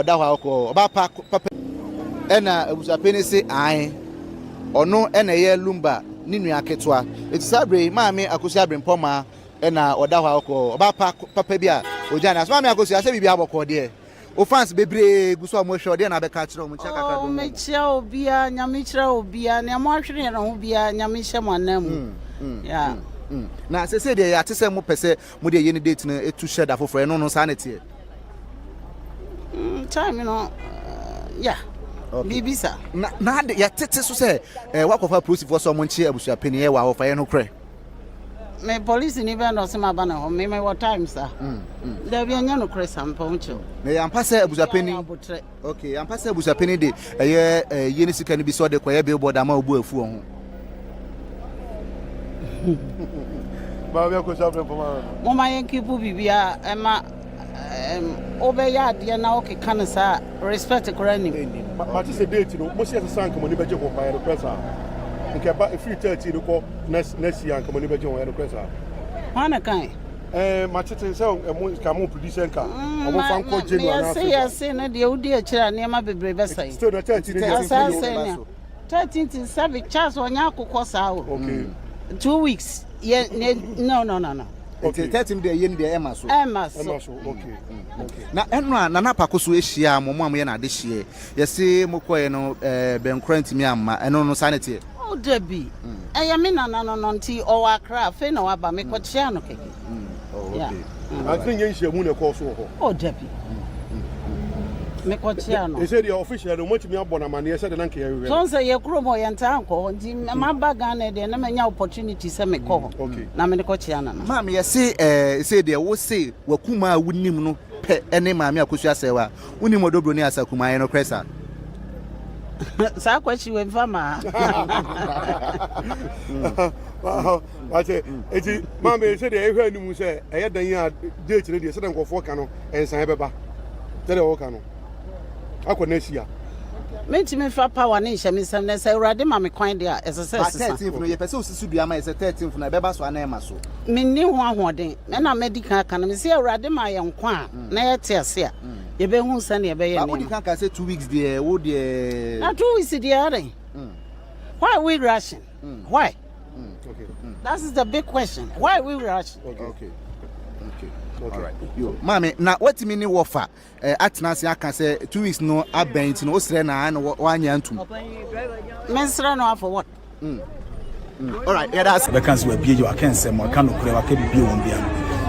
odawa ko oba papa ena abusapeni se an ono ena ye Lumba ni nua ketwa etisabre maame akosi abrempoma ena odawa ko oba papa bia ojana so maame akosi ase bibia bokọ de o fans bebre guso mo hwe de na be ka kire o mo chia kaka do me chia obia nyame kire obia ne mo ahwere no ho bia nyame hye mo anam ya na se de ya tese mo pese mo de ye ni date na etu hye da foforo no no sa na tie time no yeah bibisa na de ya tete so se wakofa process for so mo nche abusuapeni e wa ho fa ye no kre me police ni be no se ma ba na ho me what time sir there be anya no kre sampo ncho na ya mpase abusuapeni okay ya mpase abusuapeni de ye ye ni sika ni bi so de koye billboard ama obu afu ho ba bia ko sabre poma mo ma yen kipu bibia ema obe ya de na o ke kan sa respect korani ma ti se date no mo se sank mo ni beje ko pa ya pressa nke ba free 30 no ko next year nka mo ni beje ho ya pressa wana kan ma ti se mo ka mo producer nka o mo fan ko jenu ana ya se na de udi a kira ne ma bebre besa yi still the 30 ni ya 13 to 7 chance onya akokọ sa o okay 2 weeks no okay 13 day yen dey emaso okay na eno na napakoso ehia mo ye na de hie yesi mokoye no benkrant mi amma eno no sanity o debi eya me na no nti o wa kra fe na wa ba me kwatia no keke okay I think yen hia mu na ko so ho o debi me kwatia no e say the official no motimi abona mane e say de na nke ye so say ye kro mo ye nta anko nti ma ba Ghana de na manya opportunity say me ko na me kwatia na ma me yesi say de wo say wakuma wunim no pe ene maame akosu asewa unim odobro ni asakuma ye no kresa sa kwachi we mfama ati eti maame say de ehwe animu say eye dan ya date ne de say de nkofo ka no ensan beba tele wo ka no akonesia mentime fa power ne hye mesem na say urade ma me kwan de a esese 13th no ye pese osisi dua ma ye 13th na beba so ana ema so menni ho ahoden na medical kan me say urade ma ye nkwa na ye te ase a ye be hu sa ne ye be ye ne medical kan say 2 weeks there wo there na 2 weeks there why we rushing why okay that is the big question why we rushing okay all right yo mami na what mean wofa atnanse aka say 2 weeks no abent no osre na na wanya ntum mensra no for what all right yeah that's the council we you can say mo kan okure wa ke bibie won bia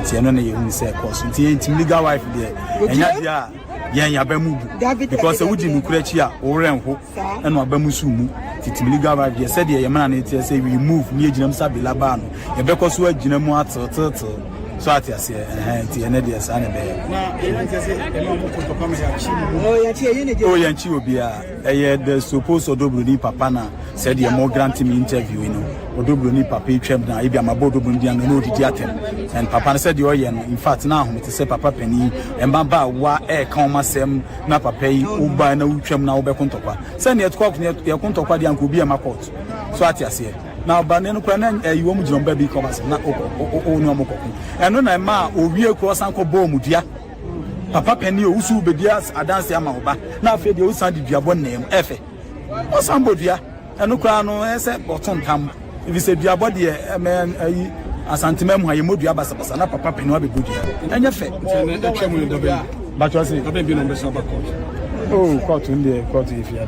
nti eno na ye hu say course nti intim legal wife there enya dia yen ya ba mu because we di nukure chi a wo renho eno aba mu su mu intim legal wife there said ye mana na tie say we move ni eginam sabila ba no ye be ko so agina mu atetetel so ati ase nti ene de asa ne be na ene ntese ene mo ko to come ya chi no ya chi ye ne je o ya chi obia eye the supposed odobroni papa na said ye more grant me interview you know odobroni papa twem na e bia mabodo odobroni an no didi atem and papa said you ye no in fact na ho me say papa pani embamba wa e kan masem na papa yi uba na utwem na wo be kontokwa say ne etkwa ye kontokwa de anko bia makot so ati ase na bane no kwa na yiwo mu jomba bi Kumasi na o no amokoko eno na ma owie ko sanko bom dua papa pani o usu bedia adanse ama oba na afi de o san de dua bonnem efe o san bodua eno kwa no ese boton tam if se dua bode men ayi asantemam ha ye modua basabasa na papa pani wa be bodua enye fe na twemu ne dobe ba to say dobe bi no be so ba court oh court inde court Efie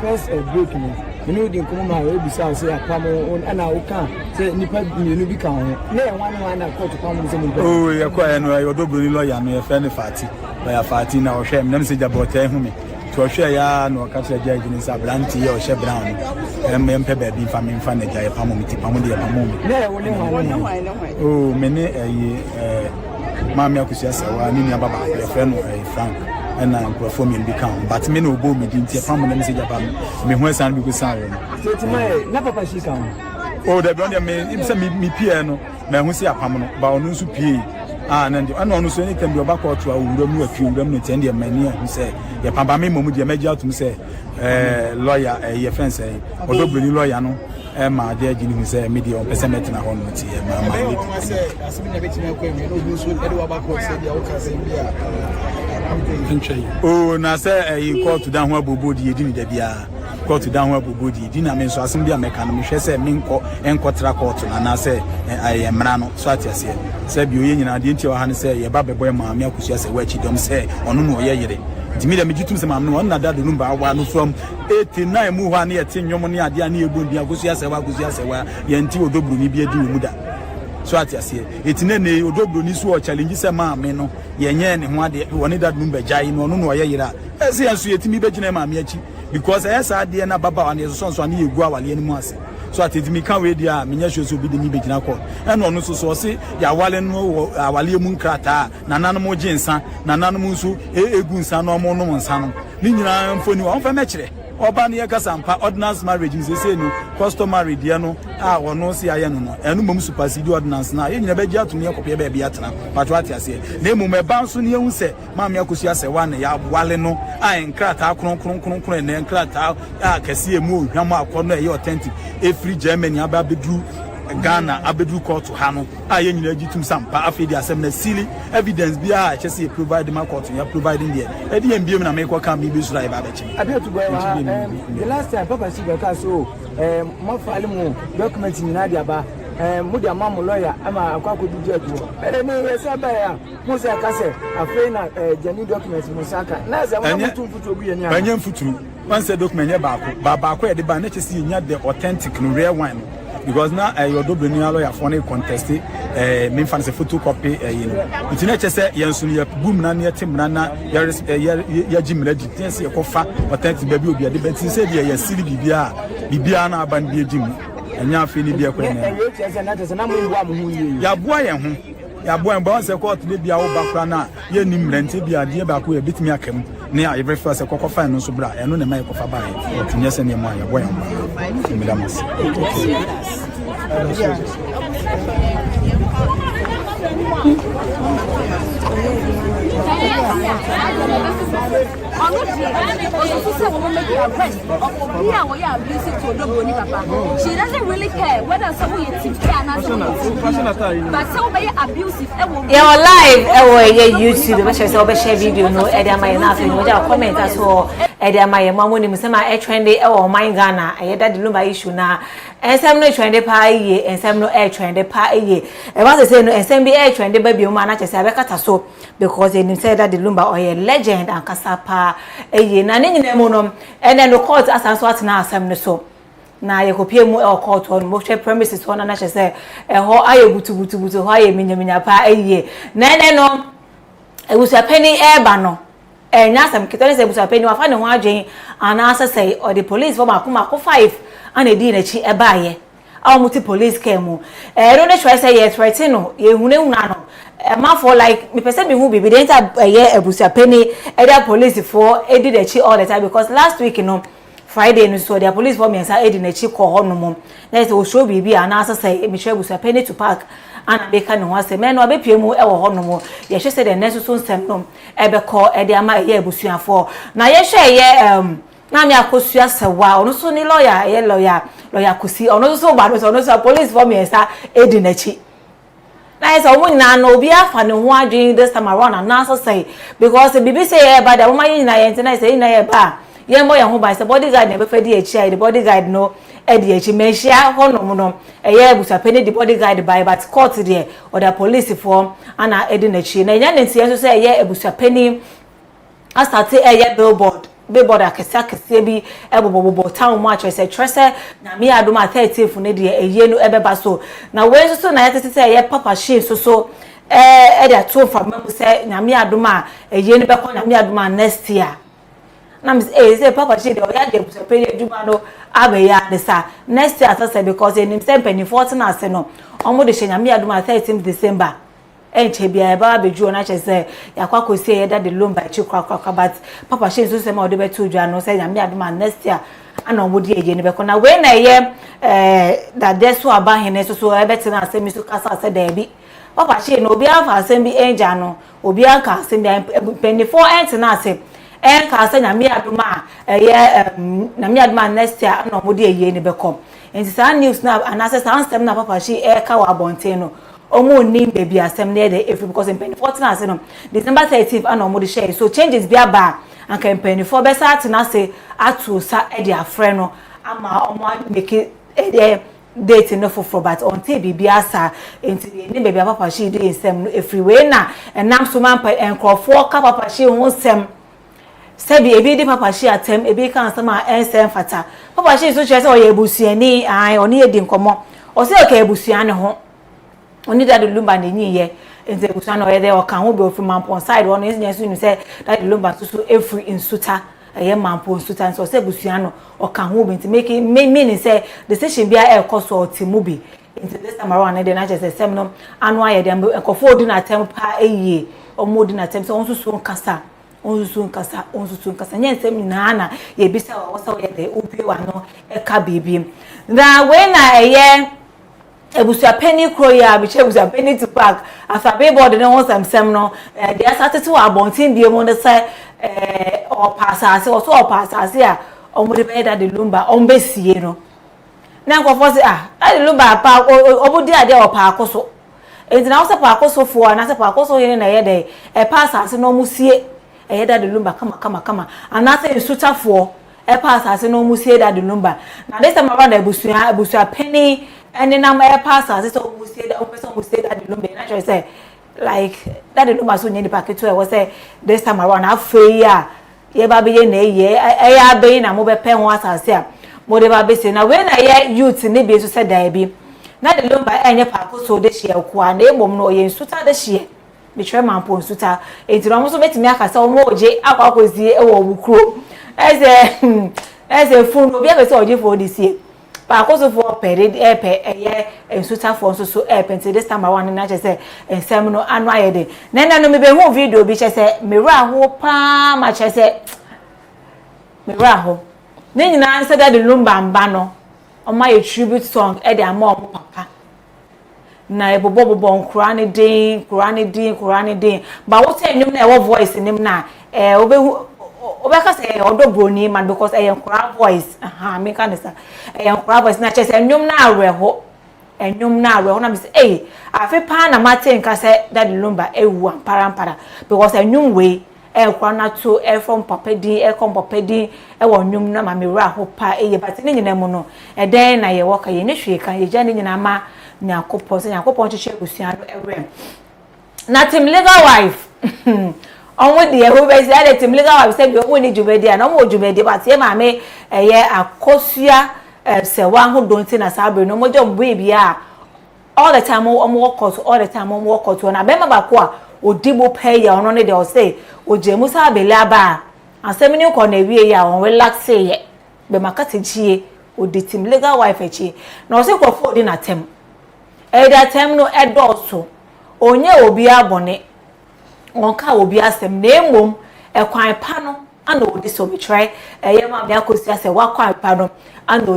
first break me you know the come my we be say apamo on ana o kan say nipa mienu bi kan ho na e wan na court pam say nipa oh ye kwa no e odobroni lawyer no ye fe ne fati ba ya fati na o hwe me say jabota hu me to hwe ya na o ka say judge ni say blanti ye o hwe brown mpe ba bi fa me fa na jaya pam mi ti pam de pam mi na e won oh me ne mami akusia sawa ni baba ye fe no Frank and microphone me bi kan but me no go me din tie pam na me say jaba me hu san bi go san so ti mai na papa shi kan oh the brother me say me pie no na hu say apam no ba onu nso pie na ndi ana onu so ni kan bi oba court a wura mu atwi wura mu tie ndi mani hu say ye pam ba me momu de meji atum say lawyer ye friend say odobroni lawyer no ma de agini hu say media on pese metina ho no ti e ma lady asemi na betima ko emi no obi so e de wa ba ko say dia wo ka say bia oh na say you call to down ho abobodi edi ni da bia call to down ho abobodi edi na me so asem bia meka no me hwe say me enko tra court na say aye mra no so atiase say bi oye nyina de nti o ha ne say ye ba beboy ma me akusia say wa chi dom say ono no ye yire Dimida mejitum se mam no on na da de Lumba wa no from 89 mu hwa na ye tin nwom ne ade na ye bondi agusia se wa ye nti odobru ni bi adi mu da so atiase etine ne odobru ni so o challenge se ma me no ye nye ne ho ade woni da Lumba jai no no ye yira ese yanso yetimi begina ma me achi because esa ade na baba wa ne so so na ye gu awale ni mu ase so atedimi kan we dia menya hwe so bi de ni begina ko eno no so se ya wale no awale mu nkrata na nanom jinsa na nanom nso egu nsa no mo no nsa no ni nyina mfoni wa onfa mekire oba ne kasampa ordinance marriage se no customary dia no wono se aye no enu mom supersede ordinance na ye nyina be gia to ne kopie be bia tena patwa atiase na emu me banso ne ehu se maami akosi ase wa ne ya wale no nkrata kronkron ne nkrata kase emu ohwam akono e authentic Efie Germany abedru Ghana abedru court ha no ye nyina gitum sampa afedi asem na silly evidence bia chese provide ma court ya providing there e dey mbiem na me kwa kan bi sura ba ba chi to go the last time papa si beka so mo file mo document ni na dia ba mo dia ma mo lawyer ama akwa ko di judge me yesa ba ya mo se aka se afei na jani document mo saka na za mo mutum futu obu ye ni anya futuru one say document ye ba ko e de ba na chese nya the authentic no real one because now your double lawyer for any contest me fan se photocopy you know it na chese yenso ye boom na na tim na ya jimra ditense ye kofa authentic ba bi obi ade benti se de ye siri bibia na aban bi ejim anya afi ni bia ko na ya boa ye ho ya boa mba se court de bia wo bakra na ye ni mrente bia de ba ko ye bitimi akam ne a every first ko kofa no so bra eno ne mai kofa ba ye tunye se ne mo ya boa mba mi damas she doesn't really care whether someone is but so abusive. Your live YouTube, but she's always share video no Eddie my nothing. You comment as well. Eddie my mom when you say my trendy or my Ghana. I that the Lumba issue now. And some no trendy pie and some no air trendy pie. And once they say no and some be air trendy baby man just have a so because they said that the Lumba or a legend and Kasapa a year nanning them and then the court as I saw now some so. Na ye kopie mu e court on mo premises on na say ho aye butu ho aye minya pa aye na no e busa penny e ba no e nya sam kitone se busa penny wa fa ne ho adwen ana say or the police for makoma 5 ana di na chi e ba ye a muti police came mu no dey try say ye threaten no ye hunehuna no ma for like me person me hu bibi dey enter ye e busa penny e da police for e di the chi all the time because last week no Friday no so the police for me say edi na chi ko ho no mom na say o show bibi ana say me share busa penny to park ana be ka no wa say me no be pie mu e wo ho no mo ye hwe say the next so nsem no e be ko e de ama ye busuafo na ye hwe ye na me akosua sewa ono so ni lawyer ye lawyer kusi ono so ba no so police for me say edi na chi na yes omo nyina no obi afa ne ho adwen this time around ana say because bibi say e ba da woman nyina ye ntina say nyina ye ba ye mo ye ho ba say bodyguard na be fedi e chia the bodyguard no e di e chi menhia ho no no e ye busa penny the bodyguard by but court there or the police form ana e di na chi na nya ntia so say e ye busa penny a start e ye billboard akese bi e bobo town mo a say trese na me adoma 30th ne de e ye no e be ba so na we so na ye say ye papa she so e dey to from me say na me adoma e ye no be ko na me adoma next year na me say papa she dey o ya dey busa penny aduma no abeya de sa next year say because in same penny 14 ase no omo de shenya me aduma 13th December enche bia ba beju na che say yakwa kosi ye da de Lumba chi kwa but papa she so say ma o de betu dwa no say me aduma next year ana omo de ye ne be ko na we na ye that deso aba hene so e betina ase mi so kasa say da bi papa she no obi afa ase bi enja no obi aka ase bi penny 4 ent na ase en ka asa nyame adoma ye na me adoma next year na omo de ye ne be kom enti sa news na anase sa ansem na papa shi e ka wa bonten no omo ni baby asem na dey Efie because in 2014 ase no December 13th ana omo dey share so changes bi aba and campaign for be start na say atu sa e dey afre no ama omo make date no for but on TV biasa enti ni baby papa shi dey nsem no Efie we na enam so man pa enkrofo ka papa shi ho nsem sebi ebi di papa shi atem ebi kan sama ensem fata papa shi so chese oye ebusuani ai oni edi nkomo o se ka ebusuani ho oni da Lumba na nyi ye ente ebusuani oye de o kan ho be ofi mampon side one yen so ni se da Lumba so Efie Nsuta eye mampon Nsuta so se ebusuani o kan ho be enti make mean say the station bia e koso otimubi enti this time around na de na chese sem no anu aye de ekofo odi na atem pa eye omodi na atem so onso so nkasa onsusun kasa nyensem nyina na ye bisa wa wasa ye de opie wa no e ka bibiem na we na eye ebusua penny crow ya bi che ebusua penny to park afa billboard ne won samsem no de asate to abontin biem no say o pasase o so o pasase a o mo de be da de Lumba o mbesie no na nkofo se da de Lumba pa obudi ade o pa akoso enti na wo se pa akoso fo na se pa akoso ye na ye de e pasase no musie eye da de Lumba kama anase nsutafo e pass ase no musie da de Lumba na this time around ebusua penny ene na e pass ase so musie da person musie da de Lumba na sure say like da de Lumba so nyedi paketo e wo say this time around afei a ye ba be ye na ye e ya be na mo be pe ho asase a mo de ba be se na we na ye youth ne be so say da bi na de Lumba enye paketo de hie ko a na ebom no ye nsuta de hie betray mampon Nsuta etiro mo so betimi akasa omo oje akwakozie e wo wukro eze fun obi akase oje for this year pa akoso for period eye Nsuta for so pente this time around na chese ensem no anu ayede na no me be hu video bi chese mewura ho pa ma chese mewura ho ne nyina nse da de Lumba mba no o ma ye tribute song e de ama o papa na ebobo nkurane din ba wo say nim na e voice nim na obeka say odobroni man because e nkura voice me kan say e nkura voice na chese nnum na aweho na me say afi pa na matin ka say that Lumba ewu ampara because nnum we nkura na to from papa din kom papa din wo nnum na ma me wura ho pa but ni nyina mu no den na ye woka ye ne hwe kan ye gya ni nyina ma nyakopon chiche busua no ewrem na team legal wife onwo de ho be say team legal wife say bi onwo ni jubedi na onwo jubedi but ye ma me eye akosua se wa ho donti na sabre no mojo mbu bia all the time omo work out na be ma ba ko a odibo pay ya ono ne de o say ojemu sa bele aba asemini ko na wie ya on relax ye be makate chie odi team legal wife echi na o say ko fo di na tem eda tem no edoso onye obi abone onka obi asem na emom ekwan pa no ana odi so betray eye ma bia kosi ase wa kwan pa no ana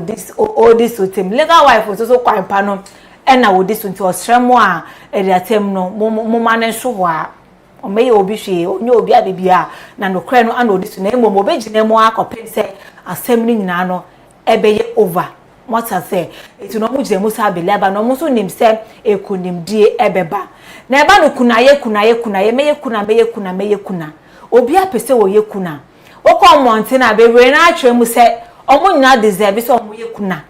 odi so tem legal wife so kwan pa no ena odi so nti osremo a eda tem no mo mane so ho a o meye obi hwe onye obi abibia na no kra no ana odi so na emom obegina mu akopem se asem ni nyina no ebeye over what I say it no muje musa beleba no muso nim se ekunim die ebeba na eba no kunaye meye kuna obi apese wo ye kuna okọ monte na be we na atwe mu se omo nyina deserve se omo ye kuna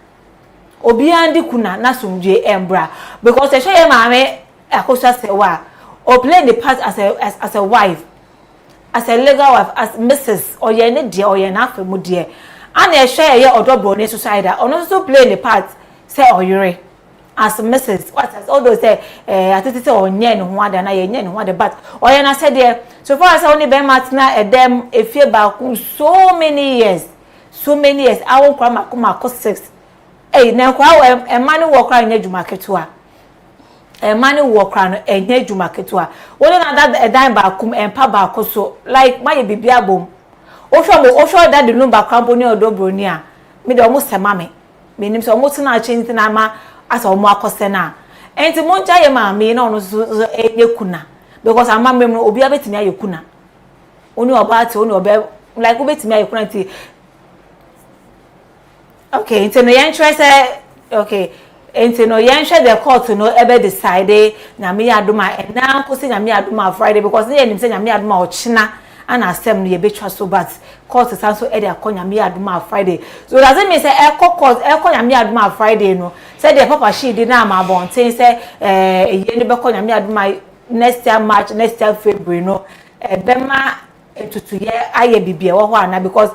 obi andi kuna na sumdue embra because e hye maame akosa se wa o play the part as a wife as a legal wife as Mrs. oye ne die oye na afemu die and e share ye odobro ne society ono so play the part say oyure as Mrs. what as all those say atete onye ne ho ada na ye nye ne ho ada but oye na say there so far as only be matna edem efie ba ku so many years awon kwa makoma ko 6 na kwa e mani wo kwa nya djuma ketua e mani wo kwa no enya djuma ketua wole na that edan ba kum empa ba ko so like my bibia bom osho da de Lumba kwampo ni odobro ni a me de omo sema me nim so omo tena chinti na ma asa omo akose na enti monja ye ma me na ono enye kuna because ama me no obi abetimi aye kuna oni oba te oni obe like obetimi aye kuna nti okay enti no yen try say okay enti no yen hwe the court no ebe decide nyame adoma na nkosi nyame adoma Friday because they nim say nyame adoma ochina ana asem no ye betwa so but court sanso e dey akonya nyame adoma Friday so does it mean say e court e konya nyame adoma Friday no say the papa she did na ma bonten say ye ne be konya nyame adoma next year March next year February no bema etutu ye aye bibie wo ho ana because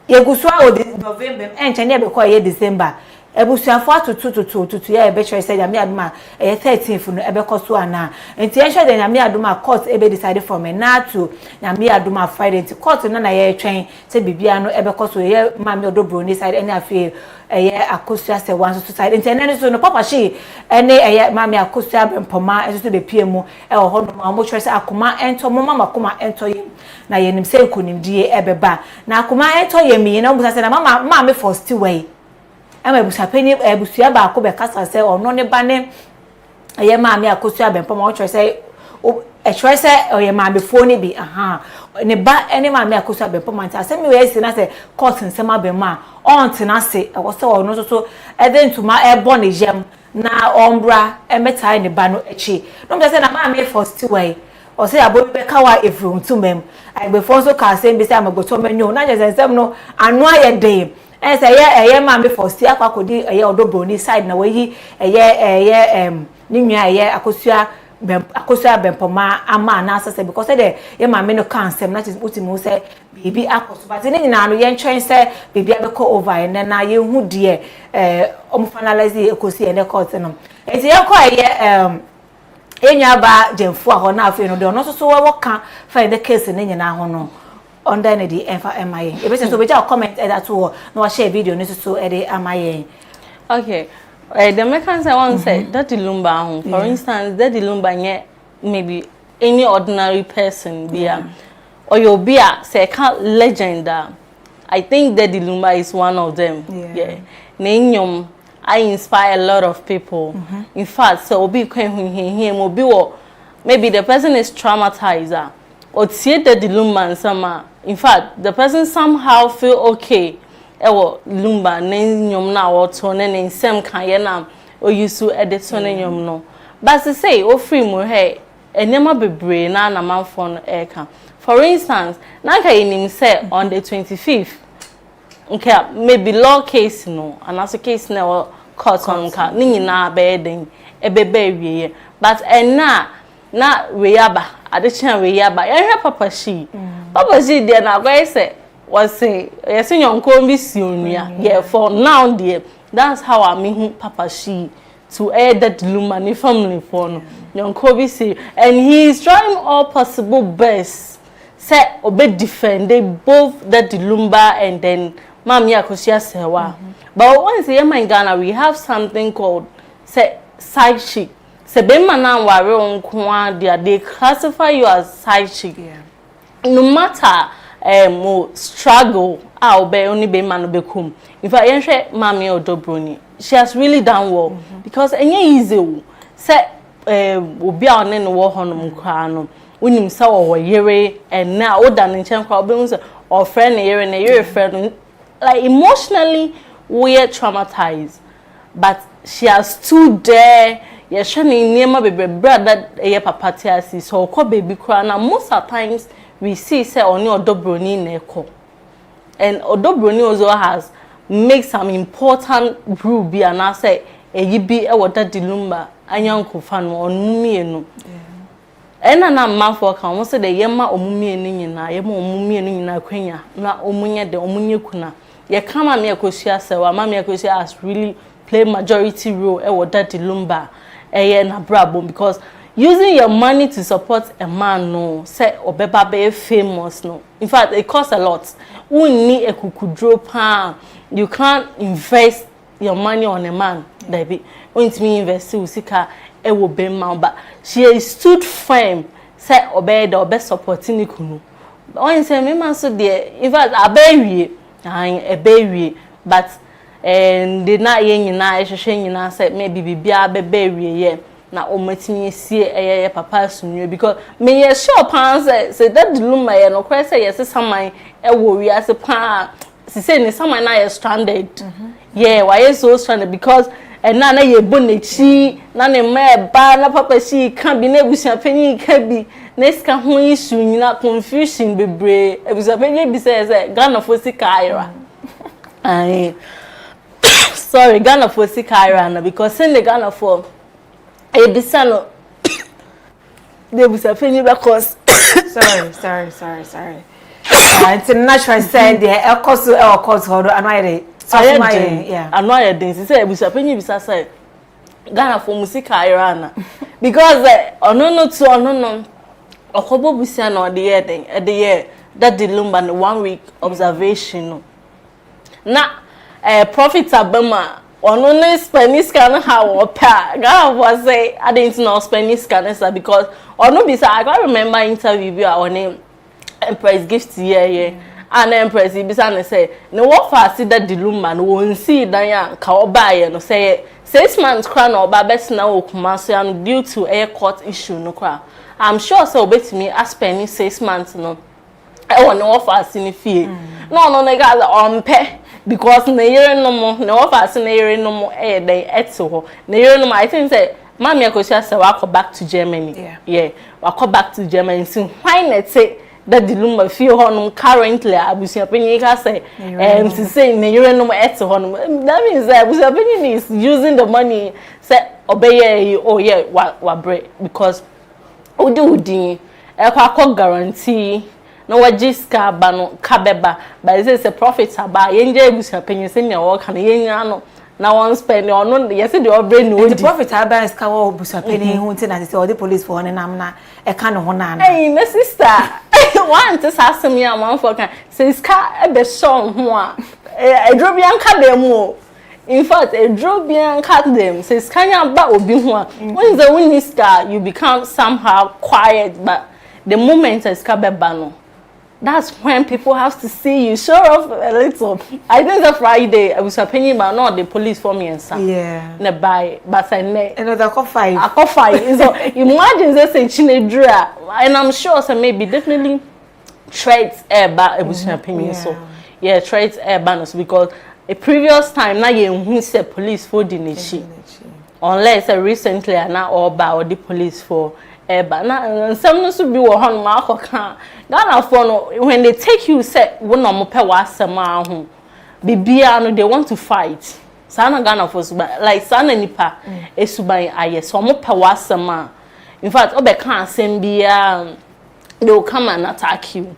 ye gusua o November enche ne be ko ye December ebusuafo atutu ya ebe chere say nyame adoma 13th no ebe koso ana enti ehwe de nyame adoma court ebe decide from na to nyame adoma Friday enti court na ye twen say bibia no ebe koso ye mame odobro ni side ene afie eye akosua se wan so side enti ene so no papa she ene eye mame akosua bempoma eso be pie mu e ho ho no mo chere say akoma ento mo mama akoma ento ye na ye nim say nkonimdie ebe ba na akoma ento ye mi na obusa say na mama first way ama busapeni busua ba ko be kasa se ono ne ba ne eye maame akosua be mpoma o chere se chere se oye maame fo ne bi aha ne ba ene maame akosua be mpoma nta se mi we si na se court nsema be ma on tena se e wo se ono so edentuma e bo ne yem na ombra e metai ne ba no echi no me se na maame first way o se abo be kawa efru ntumem ai be fo so ka se bi se amagoto menyo na je nsem no anu aye de say eye mama first year akodi eye odobro ni side na we eye ni nwa eye akosua bempoma ama na asese because de ye mama no cancel na utimu say bibi akoso but ni nyina no ye ntwen say bibi abeko over na ye hu de omo finalize ekosi ene court no enti ye ko eye enya ba jemfu aho na afi no de no so wo ka find the case ni nyina ho no under the MIA. If it's so, we just comment that too. No share video. This is so the MIA. Okay. The mechanism I want to say that the Lumba. For instance, that the Lumba maybe any ordinary person be or you'll be a second legend. I think that the Lumba is one of them. Yeah. Nenyum, I inspire a lot of people. In fact, so obi maybe the person is traumatized. Or see that the Lumba and some in fact the person somehow feel okay ewo Lumba nenyom na woto ne nsem kan ye na o yusu edit so nenyom no but to say o free mo he enema bebre na na manfo no eka for instance na ka yenim say on the 25th okay maybe law case no anaso case na court on ka ni nyina be den ebebe wiye but na weyaba adechia weyaba yenhwe papa she there na go say was say yes nyonko bi si onua yeah for now there that's how I mean papa she to aid that Lumba family for no nyonko bi si and he is trying all possible best say obe defend they both that Lumba and then mami akosia sewa but once here in Ghana we have something called say side chick. Se bema na ware onkwa they classify you as side chick. No matter struggle be only bema no bekum. In fact yenhwe mami odobroni she has really done well because enye easy say obi a one no wo honom kwa no unim sa wo yere and na oda ne nchen kwa obi say or friend ne yere friend like emotionally we are traumatized but she has stood there. Yes, she never be brother a papa tiasi so ko baby cry na most of times we see say only odobroni neko and odobroni also has make some important rule be and I say e bi e woda di Lumba anyanko fa no onumie no ena na manfo ka mo say the yema omumie ni nyina yema omumie ni nyina kwanya na omunye de omunye kuna ye kama me akosia se wa ma me akosia has really play majority role e woda di Lumba na brabo because using your money to support a man no say obeba be famous no in fact it costs a lot we need a kukudro pan you can't invest your money on a man baby when me invest usika e wo be man but she stood firm say obey the obe supporting ikunu when say me man so there in fact abewie but and did not nyina ehwehwe nyina say maybe bibia bebe wiye na omatimi sie papa sunwe because me ye sure pan say that Lumba ye no kwese say yes saman e wo wi ase pan se say ni saman na ye stranded yeah why is so stranded because and na ye bonechi na ne me ba na papa shi kan bi na ebusia panyin kan bi na sika ho issue nyina confusion bebre ebusia panyin bi say Ghana for sika ira sorry Ghana for sika ira because in the Ghana for ebisa no the ebusia panyin because sorry international said the course hold anwere yeah anwere den say ebusia panyin bisa say Ghana for music Irana because no okobo busia no the year that the Lumba 1 week observation na profit abema ono no Spanish can how pa Ghana was say I didn't know Spanish can because ono bisa I can remember interview on name Empress gift yeah and Empress bisa na say no what fast that the Lumba no won see dan ya ka obaye no say 6 months crown or babes na Kumasi and due to a court issue no kwa I'm sure so betimi aspend 6 months no e won offer sin fie no nega on pe because na yere no mo na offer sin yere no mo e den eto ho na yere no mo I think say mama akosia say wa go back to Germany yeah wa go back to Germany sin why not say that the Lumba feel honum currently abusia penyin ka say to say na yere no eto honum that means that abusia penyin is using the money say obey oh yeah wa break because udi ekwa guarantee no wajiska ba no kabeba but it is a profit aba yenje abusia penyin say na wo kana yenya no na one spend no yes the obre no the profit aba is ka wo abusia penyin hu nti na say all the police for one nam na e ka no ho na hey my sister one to asem ya man for kan say ska e be so ho a edrobian ka dem o in fact edrobian ka dem say ska nya ba obi ho a when the winiska you become somehow quiet but the moment ska be ba no that's when people have to see you show off a little. I think the Friday I was opinion but not the police for me and some ne buy but I ne another call 5 I call 5 so imagine say chinedra and I'm sure so maybe definitely trades but I was opinion so yeah trades banners because a previous time na you who say police for the nichi unless recently na all or the police for but na some no so be wo hon ma akoka Ghana for no when they take you say wo no mo pe wa asema ho bibia no they want to fight sana Ghana for like sana nipa esuban aye so mo pe wa asema in fact obeka asem bia they will come and attack you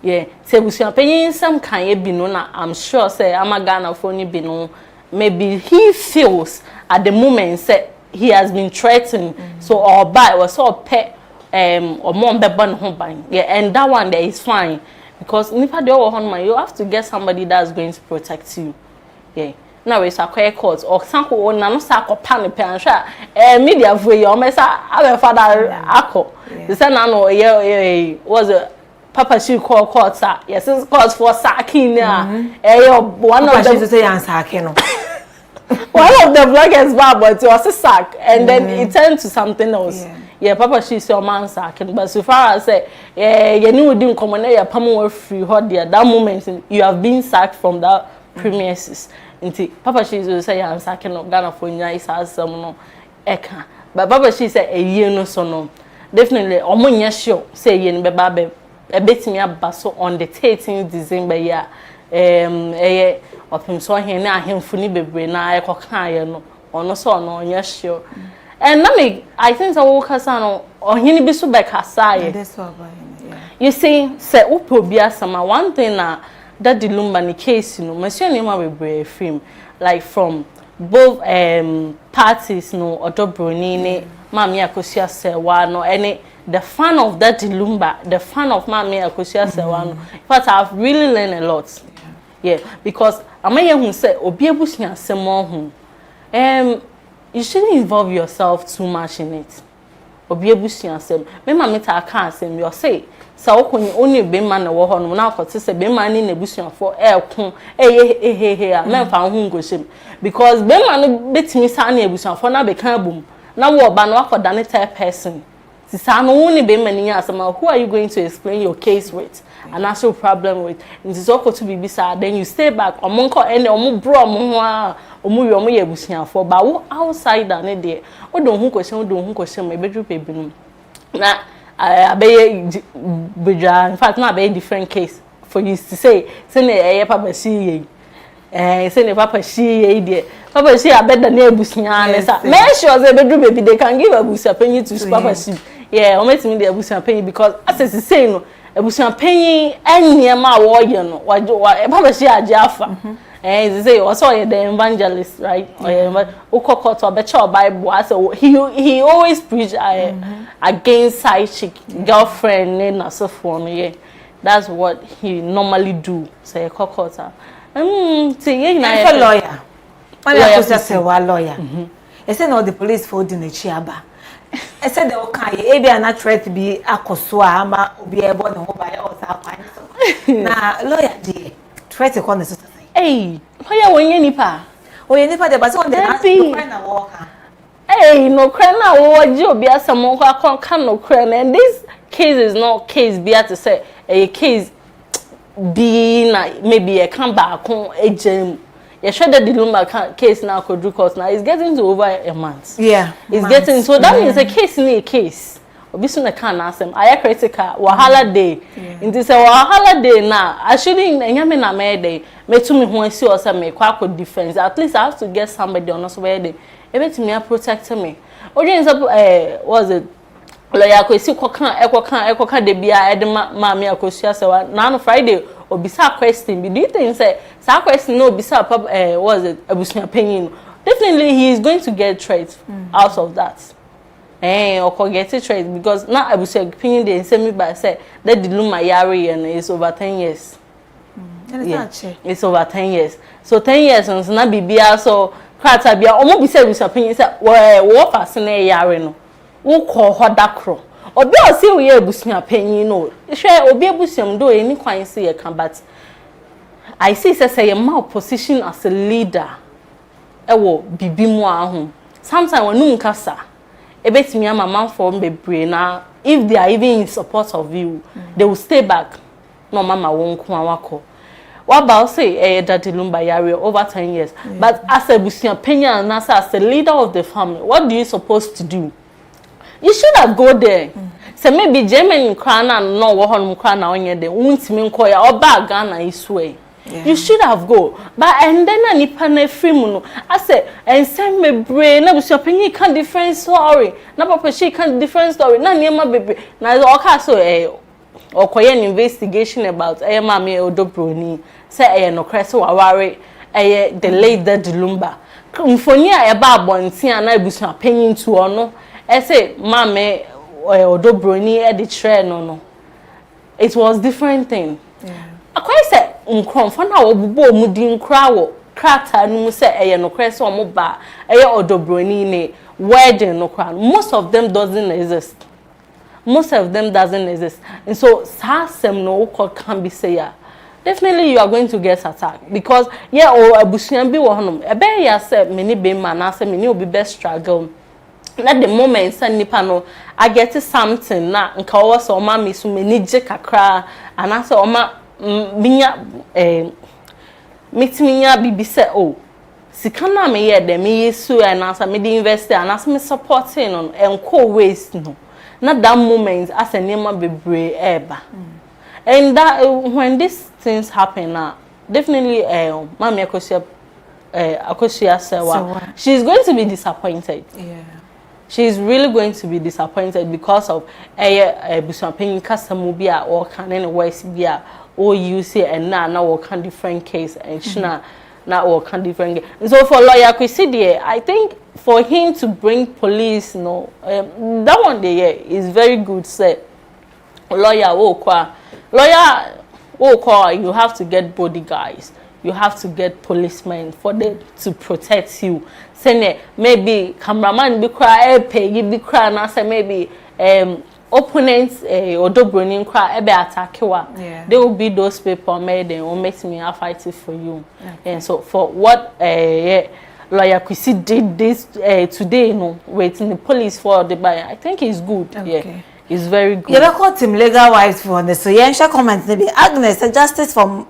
yeah say busia penyin some kan ye bi no na I'm sure say ama Ghana for ni bi no maybe he feels at the moment say he has been threatened so or by was so pet or mom be ban ho ban and that one there is fine because nipa dey o hon man you have to get somebody that's going to protect you now we say court or sanko na no sa kopa ne pe anhwa media for you o me sa ave father akọ the say na no was a papa she call court sir yes court for sacking one of them say yan sacking no one of the vloggers but it was a sack and then it turned to something else papa she your man sacking but so far as say you knew didn't come on your pam free hot there that moment you have been sacked from that premises into papa she say yan sacking no Ghana for nya is asem no eka but papa she say a year no so no definitely omunya sure say ye no be ba be betimi abaso on the 13th December year opim so hen na ahemfu ni bebre na ekoka ye no ono so no nya sure and na me I think so wo kasa no ohini bi so be kasa ye you see say upobi asama one thing na that the Lumba ni case no mention ni ma bebre film like from both parties no odobroni ni mami akosia sewa no any the fan of that Lumba the fan of mami akosia sewa no but I've really learned a lot because amaye hu say obi ebusia asemo hu you shouldn't involve yourself too much in it obi ebusia asem me mami ta kan asem you say sa okoni oni be man na wo ho no na akote say be man ni na ebusia for ekun a memfa hu ngoshem because be man betimi sa na ebusia for na be kan bum na wo ba na akoda ne type person si sa no woni be man ni asema who are you going to explain your case with an actual problem with nti so ko to bibisa then you stay back omonko ene omo bro omo ho a omo ye busuafo ba wo outsider ne de wo don hu question me bedru pebinum na abeye bedra in fact na abeye different case for you to say na papa shi say na papa shi de papa shi abeda na ebusua ne sa make sure say bedru baby they can give abusia penny to papa shi yeah o metimi de abusia penny because as I say no abusia penny anyema wo ye no papa shi ajafa they say also the evangelist right ukoko to becha Bible so he always preach against side chick girlfriend na so for me that's what he normally do say kokota say na lawyer I say wa lawyer I say no the police for the chiaba I said the okay e bia na threat be akoso ama obi ebo ne ho ba ya osa kwan na lawyer dey threat ko na so hey, why when nipa? Oh, nipa de basi on the cry na walker. Hey, no cry na wo ji obi asamo kan no cry and this case is not case be to say a case be na maybe a can back on a gem. You sure that the Lumba case now could do court now it's getting to over a month. Yeah. It's getting so that means a case in a case. Obisu na kan asem aya critical wahala day nti say wahala day na actually enyame na me day metumi ho asi o say me kwa defense at least I have to get somebody on so where day ebetimi protect me ojen say was it lawyer ko si ekokan de bia e de ma me akosua say na no Friday obisa question bi do you think say sa question no obisa was it abusunya penyin definitely he is going to get threats out of that. Or get it right because now I was opinion they send me by say that the Lumba yari and is over 10 years. It's over 10 years. So 10 years and na bibia so krata bia omo bi say we opinion say wo person yari no. Wo ko hoda kro. Obi o say we ebusunya penyin no. Hwe obi ebusuam do any kwan say e kan but I see say my position as a leader. Ewo bibi mu ahun. Sometimes when num kasa ebetimi ama manfo bebre na if they are even in support of you they will stay back no mama won ko awako what about say daddy Lumba yari over 10 years but as a busia penya na as a leader of the family what do you supposed to do you should have go there say maybe German krana no wo honum krana onye de untimi nko ya oba Ghana iswe. You should have go. But and then I nipa na free mu no. I say and send me brain na busu penyi kan different story. Na papa she kan different story. Na niema bebe. Na oka so okoye an investigation about mama odobroni. Say no krese waware the late the Lumba. Mfoni a eba abontin na busu penyi ntu ono. Say mama odobroni e de tre no. It was different thing. Akwai say nkromfo na obubo omudin kra wo krata nu say no krese omo ba odobroni ne wedding no kra most of them doesn't exist and so sasem no can be say definitely you are going to get attacked because abusuan bi wo honom ebe ya say many be man na say many obi best struggle at the moment say nipa no I get something na nka wo so ma me so many je kakra and I say oma minya mitiminya bibi say sika na me ye dem me yesu and as me dey invest and as me supporting on enko waste no na that moment as a nema bebre eba and that when these things happen definitely mama akosia sewa she's going to be disappointed. She's really going to be disappointed because of busuapin customer bia or can any ways bia or you say and now or can different case and shna now or can different. And so for lawyer Kwesi, I think for him to bring police that one day is very good say lawyer you have to get bodyguards. You have to get policemen for them to protect you. Say maybe cameraman be cry pay be cry na say maybe opponents or dobronin cry ebe attack you. They will be those people made and will make me a fight it for you. And so for what lawyer Kwesi did this today, waiting the police for the buyer, I think it's good. Okay. It's very good. You call him legal wise for this. So yeah, shall comment maybe Agnes justice for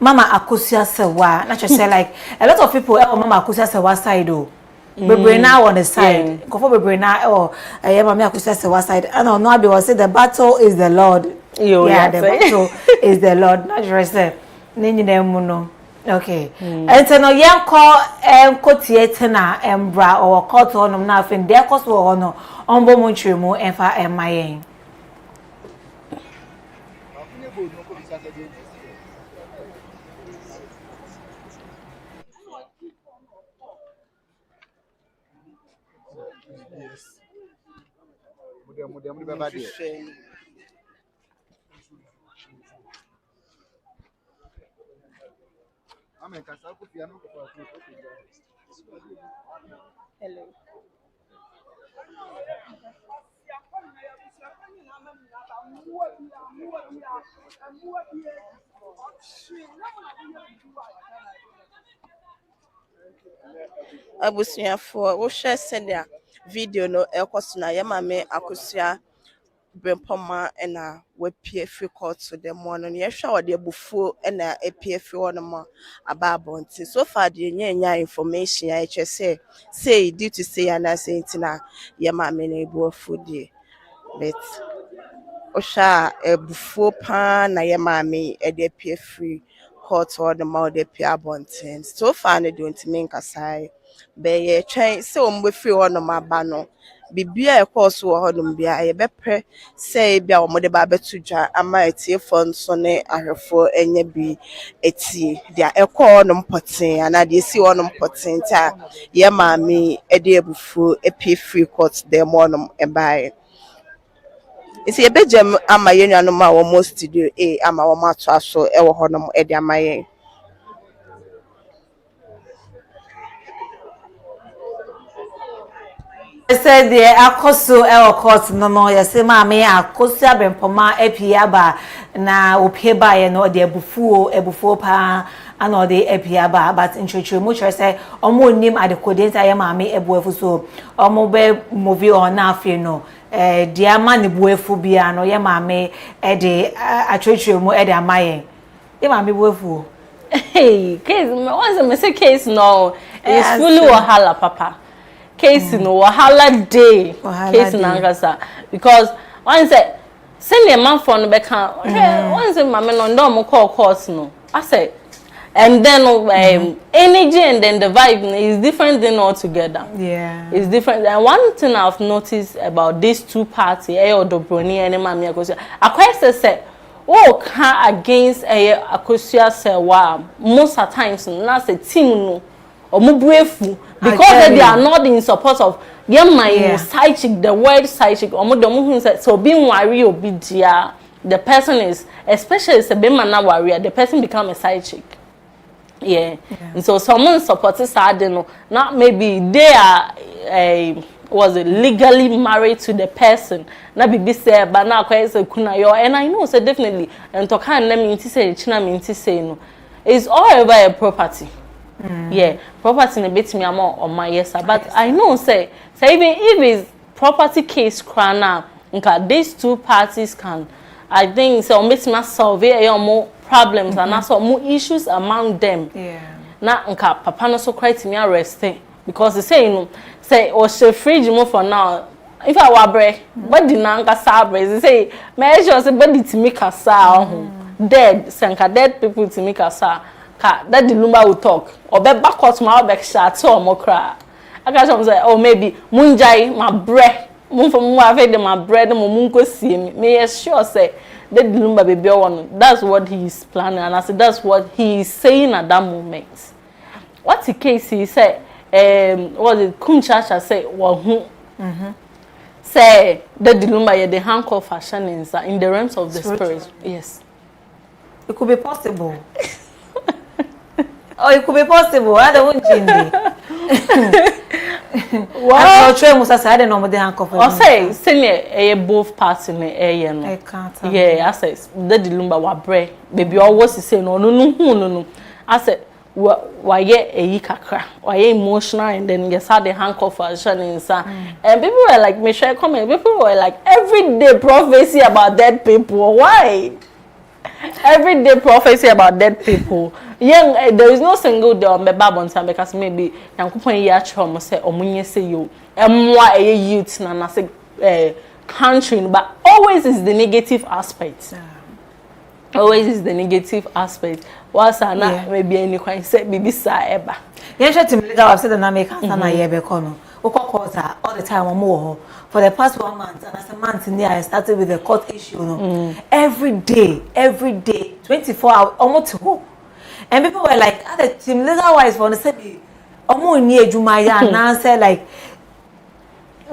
Mama Akusia Sewa. Not just say like a lot of people Mama Akusia Sewa side though. Bebre now on the side. Go for Bebre now or Mama Akusia Sewa side. I don't know I will say the battle is the Lord. Yeah, the battle is the Lord. Not just say Nini Muno. Okay. And so no young call theater na embra or court on na fin there cost or no on Bomuntrimu and for MIA. Hello. Abusuafo wo hwe sɛnea video no ɛkɔso na yɛ mame akosua brempoma na wapie free court to them one no yɛ hwɛ wɔde abufuo na apie free one mo ababonti so far the nya information ya kyerɛ say due to say ana say ntina yɛ mame na ebuafo die but osha abufuo pa na yɛ mame de apie free court one mo de apie abonti so far no don't mean kasai be ye twen se o mbe free one ma ba no bibia e course wo hodum bia ye bepre se bia o mode ba betu dwa ama etie fo nso ne ahwefo enya bi etie dia e call no mpoten ana de si wo no mpoten ta ye maami e de ebufu e free court dem one e bai isi ebejem ama yenua no ma wo mo studio ama wo ma to aso e wo hodum e de ama yen said the akoso e court no yesi maame akosia bempoma epiaba na opieba ye no de ebufuo pa ana de epiaba but introduce mu chere say omo nim adekode ya maame ebuefu so omo be movie on na afi no de ama ne buefu bia no ye maame de atwetwe mu de amaye ye maame buefu hey case once me say case no is fully wahala papa case no wahala day case nangasa because once send a man for no be can once mama no ndo mo call course no I say and then energy and then the vibe is different than altogether. Yeah, it's different. And one thing I've noticed about these two parties Odobroni and Mami Akosia Akwese say oh can against Akosia say wow most of times na say team no omubuefu because they are not in support of my side chick the word side chick omodomu say so being worry obi dia the person is especially say be man na warrior the person become a side chick and so someone supports side no not maybe they are was legally married to the person na bibi say but na kwese say kuna yo and I know say definitely and to kan na me say china me say no it's all over a property. Yeah, property in a bit me on my yes, but I know say even if it's property case crana, these two parties can I think so make me solve more problems and also more issues among them. Yeah. Na papa no so cry to me arresting because they say say or she fridge more for now. If I were break, but the nanga sabre they say measure say body to make a dead senka dead people to make a that the Lumba will talk or be back out my back shot so more cry. I got some say oh maybe munjai my bread mun for mu ave my bread mo mun go see me sure say that the Lumba baby one that's what he is planning and I said that's what he is saying at that moment. What's the case he said what the Kumchacha say well say that the Lumba the handcuff fashion in the realms of the spirit. Yes, it could be possible. Oh, it could be possible. I don't know. Well, I'm sure Musa said I don't know the handcuff. I say both parts in the air. I can't. Yeah, I say the Lumba wa bread. Baby always say no. I said why ye kakra, why emotional and then you saw the handcuff fashion inside. And people were like, me share comment. People were like everyday prophecy about dead people. Why? everyday prophecy about dead people. Yeah, there is no single day on the Bible time because maybe Yankupon Yachom say Omunye say you more a youth na say country, but always is the negative aspect. Always is the negative aspect. What's not maybe any kind say bibi sa eba. Yes, team leader have said the American sana yebe kono. All the time more for the past 1 month, and as a month in there I started with the court issue, every day 24 hours almost to go. And people were like, the team leader wise for the same almost near Jumaya and answer like